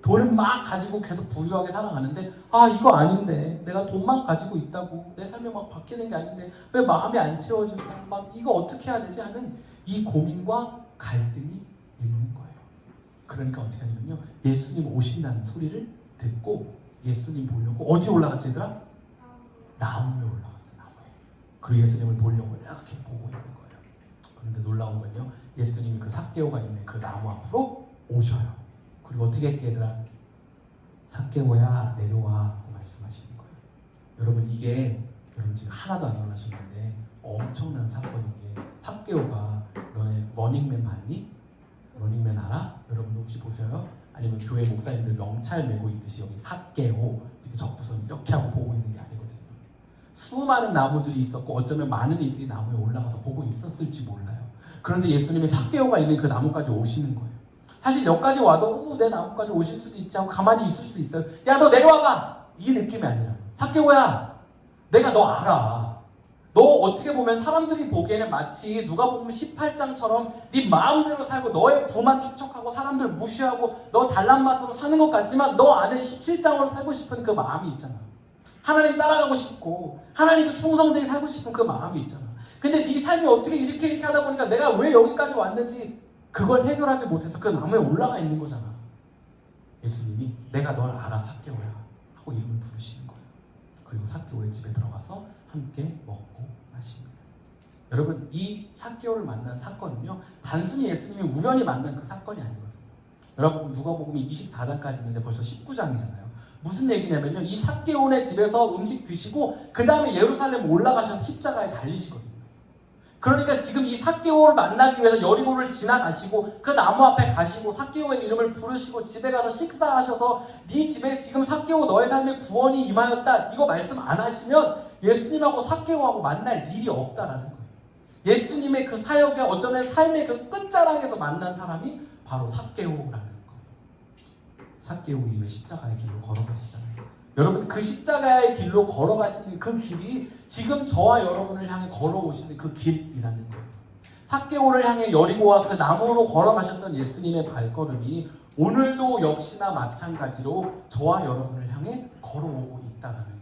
돈을 막 가지고 계속 부유하게 살아가는데 이거 아닌데, 내가 돈만 가지고 있다고 내 삶이 막 바뀌는 게 아닌데 왜 마음이 안 채워지고 막 이거 어떻게 해야 되지 하는 이 고민과 갈등이 있는 거예요. 그러니까 어떻게 하냐면요, 예수님 오신다는 소리를 듣고 예수님 보려고 어디 올라갔지 얘들아? 나무에 올라갔어. 나무에. 그리고 예수님을 보려고 이렇게 보고 있는 거예요. 그런데 놀라운 건요, 예수님이 그 삭개오가 있는 그 나무 앞으로 오셔요. 그리고 어떻게 했게 얘들아? 삭개오야 내려와 하고 말씀하시는 거예요. 여러분, 이게 여러분 지금 하나도 안 놀라셨는데 엄청난 사건인 게, 삭개오가 너네 러닝맨 봤니? 러닝맨 알아? 여러분도 혹시 보세요? 아니면 교회 목사님들 명찰 메고 있듯이 여기 삭개오 이렇게 적고선 이렇게 하고 보고 있는 게 아니거든요. 수많은 나무들이 있었고 어쩌면 많은 이들이 나무에 올라가서 보고 있었을지 몰라요. 그런데 예수님이 삭개오가 있는 그 나무까지 오시는 거예요. 사실 여기까지 와도 내 나무까지 오실 수도 있지 하고 가만히 있을 수도 있어요. 야, 너 내려와봐! 이 느낌이 아니라, 삭개오야, 내가 너 알아. 너 어떻게 보면 사람들이 보기에는 마치 누가복음 18장처럼 네 마음대로 살고 너의 부만 축적하고 사람들 무시하고 너 잘난 맛으로 사는 것 같지만 너 안에 17장으로 살고 싶은 그 마음이 있잖아. 하나님 따라가고 싶고 하나님께 충성되게 살고 싶은 그 마음이 있잖아. 근데 네 삶이 어떻게 이렇게 하다 보니까 내가 왜 여기까지 왔는지 그걸 해결하지 못해서 그 나무에 올라가 있는 거잖아. 예수님이 내가 널 알아 삭개오야 하고 이름을 부르시는 거예요. 그리고 삭개오의 집에 들어가서 함께 먹고 마십니다. 여러분, 이 삭개오를 만난 사건은요, 단순히 예수님이 우연히 만난 그 사건이 아니거든요. 여러분, 누가복음이 24장까지 있는데 벌써 19장이잖아요. 무슨 얘기냐면요, 이 삭개오네 집에서 음식 드시고 그 다음에 예루살렘 올라가셔서 십자가에 달리시거든요. 그러니까 지금 이 삭개오를 만나기 위해서 여리고를 지나가시고 그 나무 앞에 가시고 삭개오의 이름을 부르시고 집에 가서 식사하셔서 네 집에 지금 삭개오 너의 삶에 구원이 임하였다 이거 말씀 안 하시면 예수님하고 삭개오하고 만날 일이 없다라는 거예요. 예수님의 그 사역의 어쩌면 삶의 그 끝자락에서 만난 사람이 바로 삭개오라는 거예요. 삭개오 이후에 십자가의 길로 걸어가시잖아요. 여러분, 그 십자가의 길로 걸어가시는 그 길이 지금 저와 여러분을 향해 걸어오시는 그 길이라는 거예요. 삭개오를 향해 여리고와 그 나무로 걸어가셨던 예수님의 발걸음이 오늘도 역시나 마찬가지로 저와 여러분을 향해 걸어오고 있다는 거예요.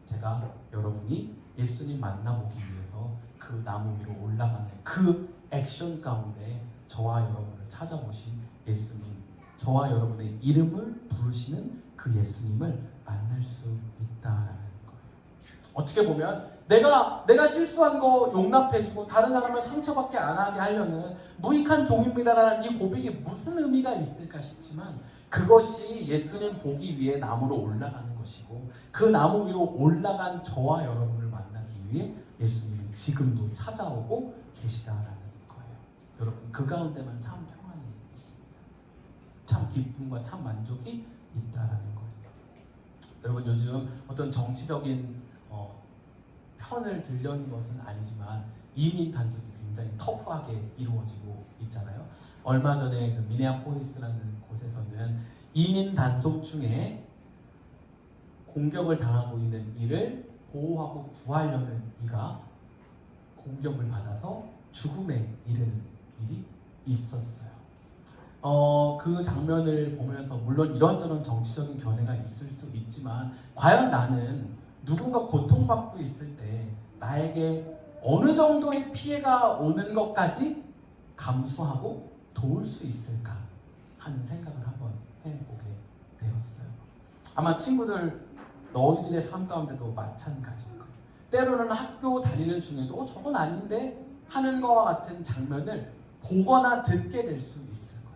제가 여러분이 예수님 만나보기 위해서 그 나무 위로 올라가는 그 액션 가운데 저와 여러분을 찾아오신 예수님, 저와 여러분의 이름을 부르시는 그 예수님을 만날 수 있다라는 거예요. 어떻게 보면 내가 실수한 거 용납해주고 다른 사람을 상처받게 안 하게 하려는 무익한 종입니다라는 이 고백이 무슨 의미가 있을까 싶지만, 그것이 예수님 보기 위해 나무로 올라가는 것이고 그 나무 위로 올라간 저와 여러분을 만나기 위해 예수님은 지금도 찾아오고 계시다라는 거예요. 여러분, 그 가운데만 참 평안이 있습니다. 참 기쁨과 참 만족이 있다라는 거예요. 여러분, 요즘 어떤 정치적인 편을 들려는 것은 아니지만 이민 단속이 굉장히 터프하게 이루어지고 있잖아요. 얼마 전에 그 미네아폴리스라는 곳에서는 이민 단속 중에 공격을 당하고 있는 이를 보호하고 구하려는 이가 공격을 받아서 죽음에 이르는 일이 있었어요. 그 장면을 보면서 물론 이런저런 정치적인 견해가 있을 수 있지만, 과연 나는 누군가 고통받고 있을 때 나에게 어느 정도의 피해가 오는 것까지 감수하고 도울 수 있을까 하는 생각을 한번 해보게 되었어요. 아마 친구들, 너희들의 삶 가운데도 마찬가지일 거예요. 때로는 학교 다니는 중에도 저건 아닌데 하는 것과 같은 장면을 보거나 듣게 될 수 있을 거야.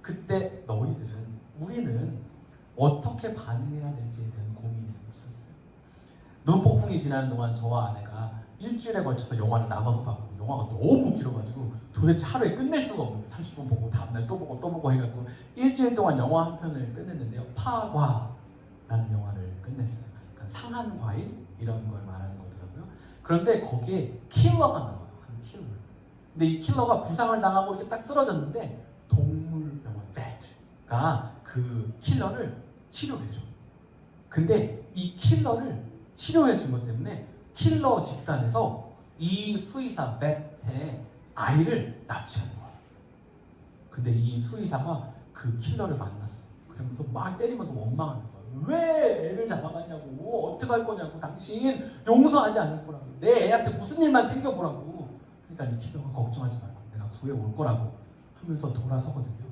그때 너희들은, 우리는 어떻게 반응해야 될지에 대한 고민이 있었어요. 눈폭풍이 지나는 동안 저와 아내가 일주일에 걸쳐서 영화를 나눠서 봤거든요. 영화가 너무 길어가지고 도대체 하루에 끝낼 수가 없는 거예요. 30분 보고 다음날 또 보고 해갖고 일주일 동안 영화 한 편을 끝냈는데요. 파과라는 영화를 끝냈어요. 그러니까 상한 과일 이런 걸 말하는 거더라고요. 그런데 거기에 킬러가 나와요. 한 킬러. 근데 이 킬러가 부상을 당하고 이렇게 딱 쓰러졌는데 동물병원 vet가 그 킬러를 치료해줘. 근데 이 킬러를 치료해준 것 때문에 킬러 집단에서 이 수의사 vet의 아이를 납치한 거야. 근데 이 수의사가 그 킬러를 만났어. 그러면서 막 때리면서 원망하는 거야. 왜 애를 잡아갔냐고, 어떻게 할 거냐고, 당신 용서하지 않을 거라고, 내 애한테 무슨 일만 생겨보라고. 그러니까 이 킬러가 걱정하지 마라, 내가 구해올 거라고 하면서 돌아서거든요.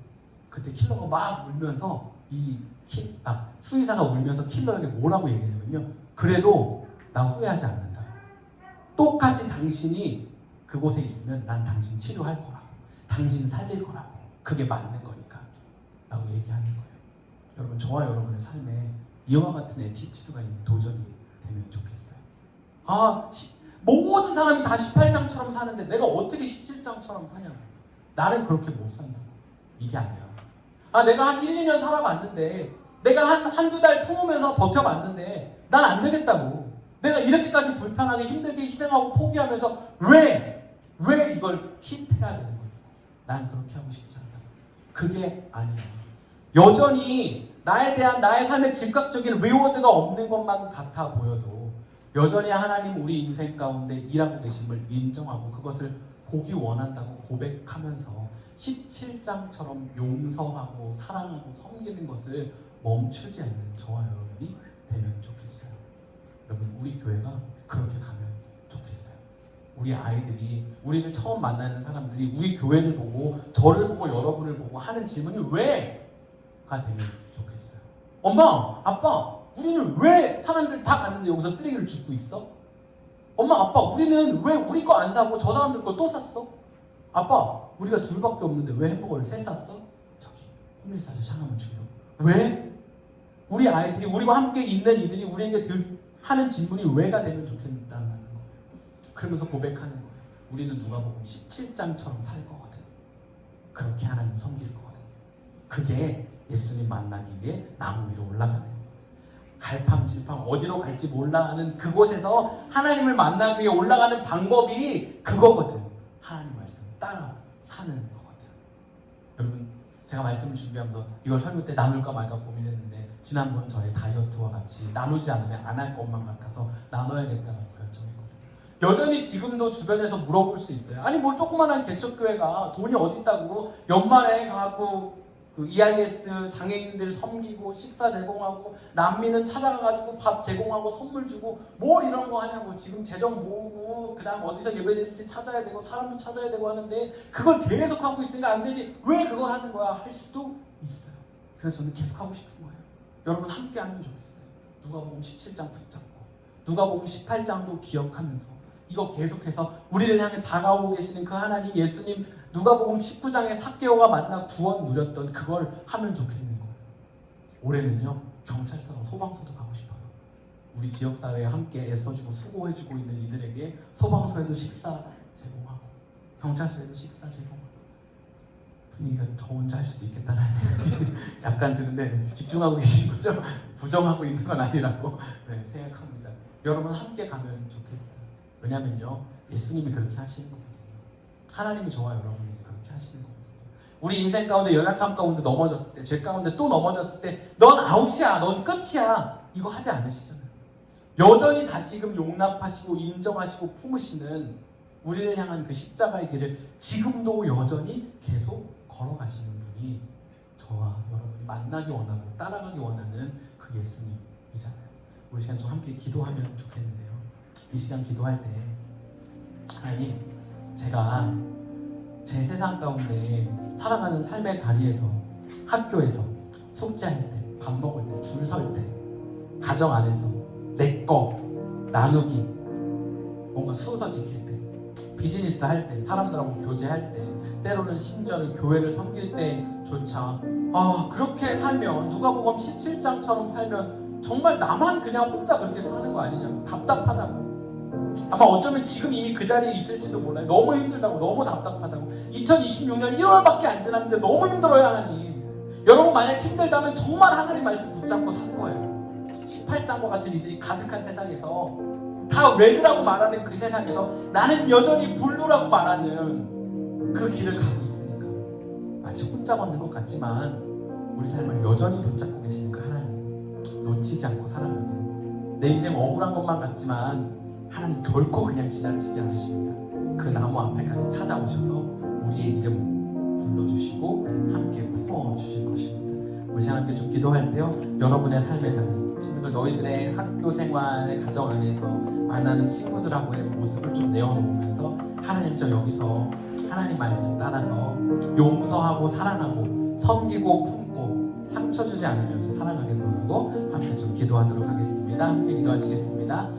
그때 킬러가 막 울면서 수의사가 울면서 킬러에게 뭐라고 얘기하냐면요, 그래도 나 후회하지 않는다. 똑같이 당신이 그곳에 있으면 난 당신 치료할 거라고, 당신 살릴 거라고, 그게 맞는 거니까 라고 얘기하는 거예요. 여러분, 저와 여러분의 삶에 이와 같은 애티튜드가 있는 도전이 되면 좋겠어요. 모든 사람이 다 18장처럼 사는데 내가 어떻게 17장처럼 사냐고. 나는 그렇게 못 산다고. 이게 아니라 내가 한 1, 2년 살아봤는데, 내가 한두 달 품으면서 버텨봤는데 난 안 되겠다고. 내가 이렇게까지 불편하게 힘들게 희생하고 포기하면서 왜 이걸 킵해야 되는 거야. 난 그렇게 하고 싶지 않다. 그게 아니야. 여전히 나에 대한 나의 삶의 즉각적인 리워드가 없는 것만 같아 보여도 여전히 하나님 우리 인생 가운데 일하고 계심을 인정하고 그것을 보기 원한다고 고백하면서 17장처럼 용서하고 사랑하고 섬기는 것을 멈추지 않는 저와 여러분이 되면 좋겠어요. 여러분, 우리 교회가 그렇게 가면 좋겠어요. 우리 아이들이, 우리를 처음 만나는 사람들이 우리 교회를 보고, 저를 보고, 여러분을 보고 하는 질문이 왜가 되면 좋겠어요. 엄마, 아빠, 우리는 왜 사람들 다 갔는데 여기서 쓰레기를 줍고 있어? 엄마, 아빠, 우리는 왜 우리 거 안 사고 저 사람들 거 또 샀어? 아빠, 우리가 둘밖에 없는데 왜 햄버거를 셋 샀어? 저기 홈리스 아저씨 하나만 주려. 왜? 우리 아이들이, 우리와 함께 있는 이들이 우리에게 하는 질문이 왜가 되면 좋겠다는 거예요. 그러면서 고백하는 거예요. 우리는 누가복음 17장처럼 살 거거든. 그렇게 하나님 섬길 거거든. 그게 예수님 만나기 위해 나무 위로 올라가는 거거든. 갈팡질팡 어디로 갈지 몰라 하는 그곳에서 하나님을 만나기 위해 올라가는 방법이 그거거든. 하나님 말씀 따라 사는 거거든. 여러분, 제가 말씀을 준비하면서 이걸 설교 때 나눌까 말까 고민했는데, 지난번 저의 다이어트와 같이 나누지 않으면 안 할 것만 같아서 나눠야겠다는 결정했거든요. 여전히 지금도 주변에서 물어볼 수 있어요. 아니, 뭘 조그만한 개척교회가 돈이 어디 있다고 연말에 가고 그 EIS 장애인들 섬기고 식사 제공하고 난민은 찾아가가지고 밥 제공하고 선물 주고 뭘 이런 거 하냐고. 지금 재정 모으고 그 다음 어디서 예배드릴지 찾아야 되고 사람도 찾아야 되고 하는데 그걸 계속 하고 있으니까 안 되지, 왜 그걸 하는 거야 할 수도 있어요. 그래서 저는 계속 하고 싶은 거예요. 여러분, 함께 하면 좋겠어요. 누가복음 17장 붙잡고 누가복음 18장도 기억하면서 이거 계속해서 우리를 향해 다가오고 계시는 그 하나님, 예수님, 누가복음 19장에 삭개오가 만나 구원 누렸던 그걸 하면 좋겠는 거예요. 올해는요, 경찰서랑 소방서도 가고 싶어요. 우리 지역사회에 함께 애써주고 수고해주고 있는 이들에게 소방서에도 식사 제공하고 경찰서에도 식사 제공하고. 분위기가 더 혼자 할 수도 있겠다는 생각이 약간 드는데 집중하고 계신 거죠? 부정하고 있는 건 아니라고 생각합니다. 여러분, 함께 가면 좋겠어요. 왜냐면요, 예수님이 그렇게 하시는 거거든요. 하나님이 저와 여러분이 그렇게 하시는 거거든요. 우리 인생 가운데 연약함 가운데 넘어졌을 때, 죄 가운데 또 넘어졌을 때 넌 아웃이야, 넌 끝이야, 이거 하지 않으시잖아요. 여전히 다시금 용납하시고 인정하시고 품으시는 우리를 향한 그 십자가의 길을 지금도 여전히 계속 걸어가시는 분이 저와 여러분이 만나기 원하고 따라가기 원하는 그 예수님이잖아요. 우리 시간 좀 함께 기도하면 좋겠는데요. 이 시간 기도할 때, 하나님, 제가 제 세상 가운데 살아가는 삶의 자리에서, 학교에서, 숙제할 때, 밥 먹을 때, 줄 설 때, 가정 안에서 내 거 나누기, 뭔가 순서 지킬 때 비즈니스 할 때, 사람들하고 교제할 때, 때로는 심지어는 교회를 섬길 때조차 그렇게 살면, 누가복음 17장처럼 살면 정말 나만 그냥 혼자 그렇게 사는 거 아니냐, 답답하다고. 아마 어쩌면 지금 이미 그 자리에 있을지도 몰라요. 너무 힘들다고, 너무 답답하다고. 2026년 1월밖에 안 지났는데 너무 힘들어요, 하나님. 여러분 만약 힘들다면 정말 하나님 말씀 붙잡고 산 거예요. 18장과 같은 이들이 가득한 세상에서, 다 레드라고 말하는 그 세상에서 나는 여전히 블루라고 말하는 그 길을 가고 있으니까 마치 혼자 걷는 것 같지만 우리 삶을 여전히 붙잡고 계시니까 하나님 놓치지 않고 살아가는, 내 인생 억울한 것만 같지만 하나님 결코 그냥 지나치지 않으십니다. 그 나무 앞에까지 찾아오셔서 우리의 이름 불러주시고 함께 품어주실 것입니다. 우리 함께 좀 기도할 때요, 여러분의 삶의 자리, 친구들, 너희들의 학교 생활, 가정 안에서 만나는 친구들하고의 모습을 좀 내어놓으면서 하나님, 저 여기서 하나님 말씀 따라서 용서하고 사랑하고 섬기고 품고 상처 주지 않으면서 살아가겠노라고 함께 좀 기도하도록 하겠습니다. 함께 기도하시겠습니다.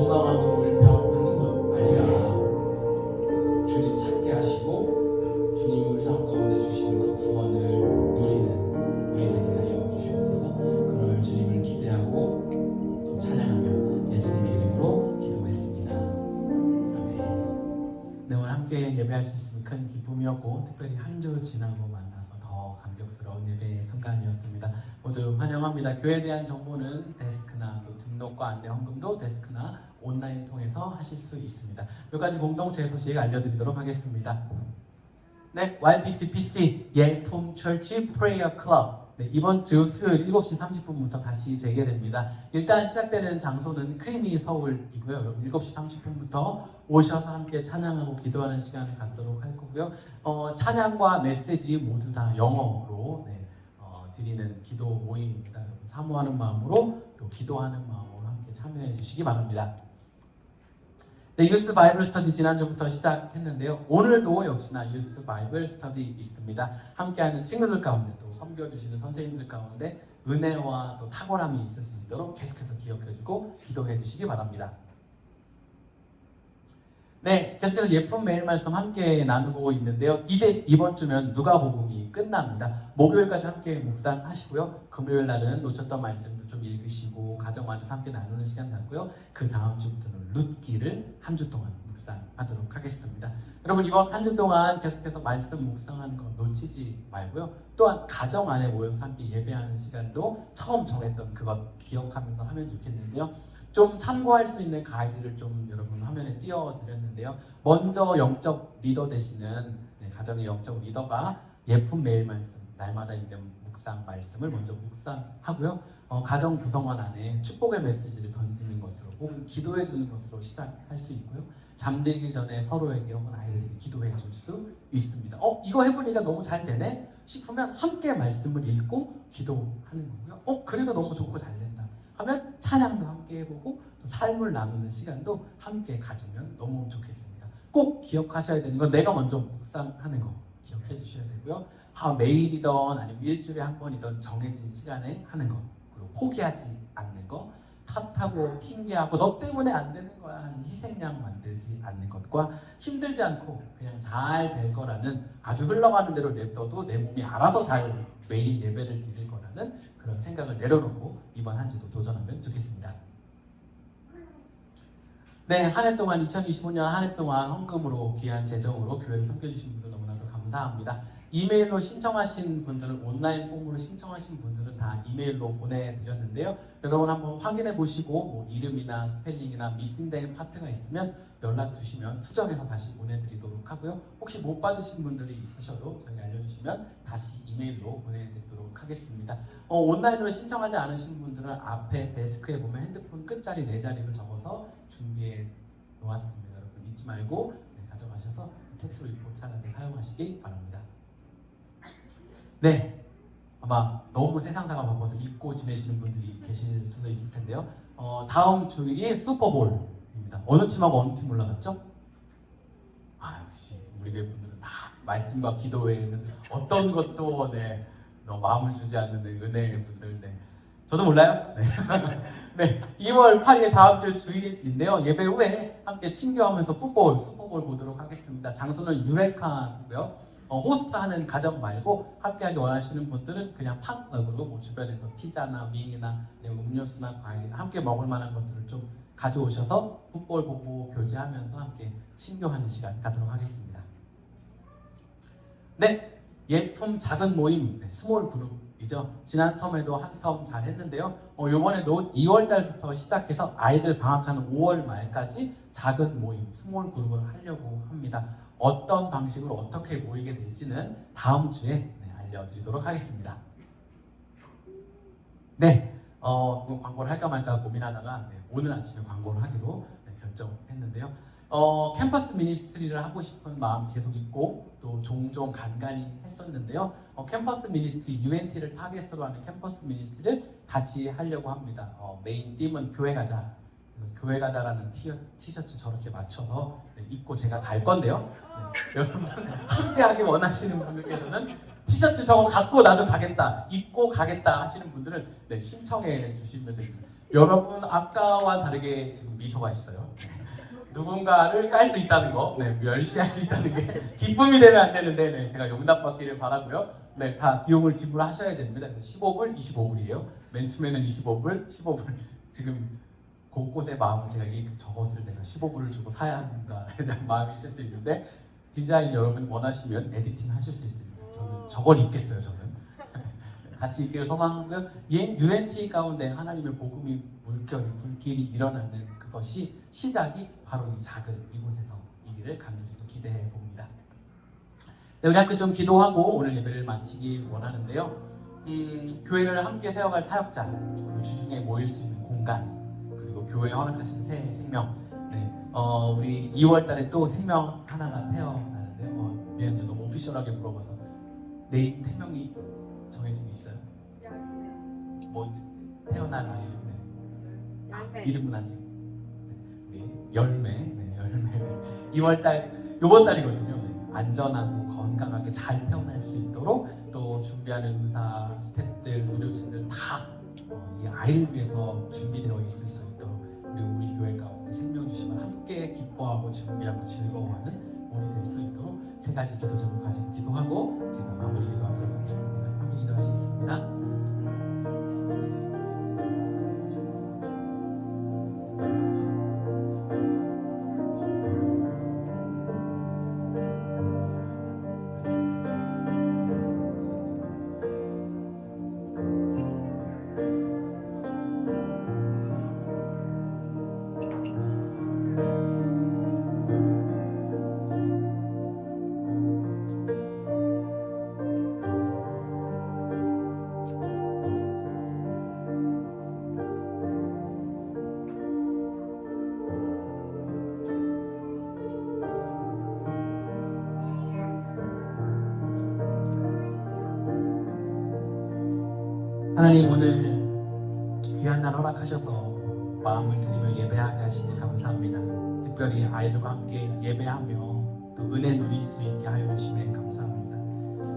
엉망하고 불평하는 것 아니라 주님 찾게 하시고 주님이 우리 삶 가운데 주시는 그 구원을 누리는 우리 되게 하여 주시옵소서. 그럴 주님을 기대하고 또 찬양하며 예수님의 이름으로 기도했습니다. 아멘. 네, 오늘 함께 예배할 수 있으면 큰 기쁨이었고 특별히 한 주 지나고 만나서 더 감격스러운 예배의 순간이었습니다. 모두 환영합니다. 교회에 대한 정보는 데스크나 또 등록과 안내 헌금도 데스크나 온라인 통해서 하실 수 있습니다. 몇 가지 공동체 소식 알려드리도록 하겠습니다. 네, YPCPC 예품 철치 프레이어 클럽. 네, 이번 주 수요일 7시 30분부터 다시 재개됩니다. 일단 시작되는 장소는 크리미 서울이고요. 여러분 7시 30분부터 오셔서 함께 찬양하고 기도하는 시간을 갖도록 할 거고요. 찬양과 메시지 모두 다 영어로 드리는 기도 모임입니다. 여러분 사모하는 마음으로 또 기도하는 마음으로 함께 참여해 주시기 바랍니다. 네, 유스 바이블 스터디 지난주부터 시작했는데요. 오늘도 역시나 유스 바이블 스터디 있습니다. 함께하는 친구들 가운데 또 섬겨주시는 선생님들 가운데 은혜와 또 탁월함이 있을 수 있도록 계속해서 기억해주고 기도해 주시기 바랍니다. 네, 계속해서 예쁜 매일 말씀 함께 나누고 있는데요. 이제 이번 주면 누가복음이 끝납니다. 목요일까지 함께 묵상하시고요. 금요일 날은 놓쳤던 말씀도 좀 읽으시고 가정 안에서 함께 나누는 시간 갖고요. 그 다음 주부터는 룻기를 한 주 동안 묵상하도록 하겠습니다. 여러분 이번 한 주 동안 계속해서 말씀 묵상하는 거 놓치지 말고요. 또한 가정 안에 모여서 함께 예배하는 시간도 처음 정했던 그것 기억하면서 하면 좋겠는데요. 좀 참고할 수 있는 가이드를 좀 여러분 화면에 띄워드렸는데요. 먼저 영적 리더 되시는 가정의 영적 리더가 예쁜 매일 말씀, 날마다 읽는 묵상 말씀을 먼저 묵상하고요. 가정 구성원 안에 축복의 메시지를 던지는 것으로 혹은 기도해 주는 것으로 시작할 수 있고요. 잠들기 전에 서로에게 혹은 아이들에게 기도해 줄 수 있습니다. 이거 해보니까 너무 잘 되네 싶으면 함께 말씀을 읽고 기도하는 거고요. 그래도 너무 좋고 잘 된다 하면 찬양도 함께 해보고 또 삶을 나누는 시간도 함께 가지면 너무 좋겠습니다. 꼭 기억하셔야 되는 건 내가 먼저 묵상하는 거 기억해 주셔야 되고요. 매일이든 아니면 일주일에 한 번이든 정해진 시간에 하는 거, 그리고 포기하지 않는 거, 탓하고 핑계하고 너 때문에 안 되는 거야 하는 희생양 만들지 않는 것과 힘들지 않고 그냥 잘 될 거라는 아주 흘러가는 대로 냅둬도 내 몸이 알아서 잘 매일 예배를 드릴 거라는 그런 생각을 내려놓고 이번 한 주도 도전하면 좋겠습니다. 네, 한 해 동안 2025년 한 해 동안 헌금으로 귀한 재정으로 교회를 섬겨주신 분들 너무나도 감사합니다. 이메일로 신청하신 분들은 온라인 폼으로 신청하신 분들은 다 이메일로 보내드렸는데요. 여러분 한번 확인해 보시고 이름이나 스펠링이나 미싱된 파트가 있으면 연락 주시면 수정해서 다시 보내드리도록 하고요. 혹시 못 받으신 분들이 있으셔도 저희 알려주시면 다시 이메일로 보내드리도록 하겠습니다. 온라인으로 신청하지 않으신 분들은 앞에 데스크에 보면 핸드폰 끝자리 4자리를 적어서 준비해 놓았습니다. 여러분 잊지 말고 가져가셔서 텍스트 리포트 하는데 사용하시기 바랍니다. 네, 아마 너무 세상사가 바빠서 잊고 지내시는 분들이 계실 수도 있을 텐데요. 다음 주일이 슈퍼볼입니다. 어느 팀하고 어느 팀 올라갔죠? 역시 우리 교회 분들은 다 말씀과 기도 외에는 어떤 것도 마음을 주지 않는 은혜의 분들. 저도 몰라요. 네, 2월 8일 다음 주 주일인데요. 예배 후에 함께 친교하면서 슈퍼볼 보도록 하겠습니다. 장소는 유레카고요. 호스트하는 가정 말고 함께하기 원하시는 분들은 그냥 팟락으로 주변에서 피자나 윙이나 음료수나 과일 함께 먹을 만한 것들을 좀 가져오셔서 풋볼 보고 교제하면서 함께 친교하는 시간 갖도록 하겠습니다. 네, 예품 작은 모임 스몰 그룹이죠. 지난 텀에도 한 텀 잘 했는데요. 이번에도 2월 달부터 시작해서 아이들 방학하는 5월 말까지 작은 모임 스몰 그룹을 하려고 합니다. 어떤 방식으로 어떻게 모이게 될지는 다음 주에 알려드리도록 하겠습니다. 네, 광고를 할까 말까 고민하다가 오늘 아침에 광고를 하기로 결정했는데요. 캠퍼스 미니스트리를 하고 싶은 마음이 계속 있고 또 종종 간간히 했었는데요. 캠퍼스 미니스트리 UNT를 타겟으로 하는 캠퍼스 미니스트리를 다시 하려고 합니다. 메인 띠은 교회 가자. 교회 가자라는 티셔츠 저렇게 맞춰서 입고 제가 갈 건데요. 여러분 함께 하기 원하시는 분들께서는 티셔츠 저거 갖고 나도 가겠다, 입고 가겠다 하시는 분들은 신청해 주시면 됩니다. 여러분 아까와 다르게 지금 미소가 있어요. 누군가를 깔 수 있다는 거, 네, 멸시할 수 있다는 게 기쁨이 되면 안 되는데, 네, 제가 용납받기를 바라고요. 네, 다 비용을 지불하셔야 됩니다. 15불, 25불이에요. 맨투맨은 25불, 15불. 지금 곳곳에 마음을 제가 저것을 내가 15불을 주고 사야 하는가에 대한 마음이 있을 수 있는데, 디자인 여러분 원하시면 에디팅 하실 수 있습니다. 저는 저걸 입겠어요, 저는. 같이 있기를 소망하고요. UNT 가운데 하나님의 복음이 불길이 일어나는 그것이 시작이 바로 이 작은 이곳에서이기를 간절히 또 기대해 봅니다. 네, 우리 함께 좀 기도하고 오늘 예배를 마치기 원하는데요. 교회를 함께 세워갈 사역자, 그리고 주중에 모일 수 있는 공간, 그리고 교회에 허락하신 새 생명. 네, 우리 2월달에 또 생명 하나가 태어나는데요. 미안해요, 너무 오피셜하게 물어봐서. 네, 태명이 정해진 게 있어요? 뭐 태어날 아이는 이름은 아직 열매, 네, 열매. 2월달 이번 달이거든요. 네, 안전하고 건강하게 잘 태어날 수 있도록 또 준비하는 의사, 스태프들, 의료진들 다 이 아이를 위해서 준비되어 있을 수 있도록 우리 교회 가운데 생명 주심을 함께 기뻐하고 준비하고 즐거워하는 우리 될 수 있도록 세 가지 기도 제목 가지고 기도하고 제가 마무리 기도하도록 하겠습니다. 함께 기도하시겠습니다. 하나님, 오늘 귀한 날 허락하셔서 마음을 드리며 예배하게 하시니 감사합니다. 특별히 아이들과 함께 예배하며 또 은혜 누릴 수 있게 하여 주시니 감사합니다.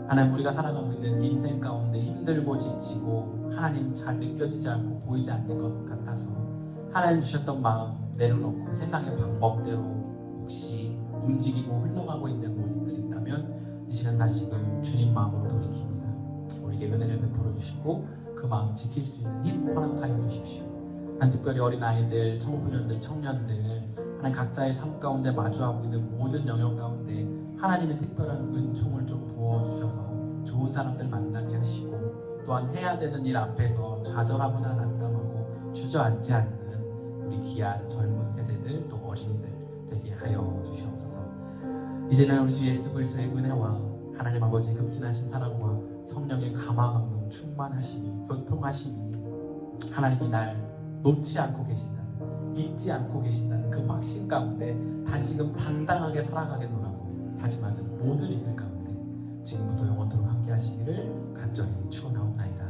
하나님, 우리가 살아가고 있는 인생 가운데 힘들고 지치고 하나님 잘 느껴지지 않고 보이지 않는 것 같아서 하나님 주셨던 마음 내려놓고 세상의 방법대로 혹시 움직이고 흘러가고 있는 모습들이 있다면 이 시간 다시금 주님 마음으로 돌이킵니다. 우리에게 은혜를 베풀어 주시고 그 마음 지킬 수 있는 힘 허락하여 주십시오. 한 특별히 어린아이들, 청소년들, 청년들 하나님 각자의 삶 가운데 마주하고 있는 모든 영역 가운데 하나님의 특별한 은총을 좀 부어주셔서 좋은 사람들 만나게 하시고 또한 해야 되는 일 앞에서 좌절하거나 낙담하고 주저앉지 않는 우리 귀한 젊은 세대들 또 어린이들 되게 하여 주시옵소서. 이제는 우리 주 예수 그리스도의 은혜와 하나님 아버지의 극진하신 사랑과 성령의 감화감동 충만하심이 교통하심이 하나님이 날 놓지 않고 계신다는 잊지 않고 계신다는 그 확신 가운데 다시금 당당하게 살아가겠노라고 다짐하는 모든 이들 가운데 지금부터 영원토록 함께 하시기를 간절히 축원하옵나이다.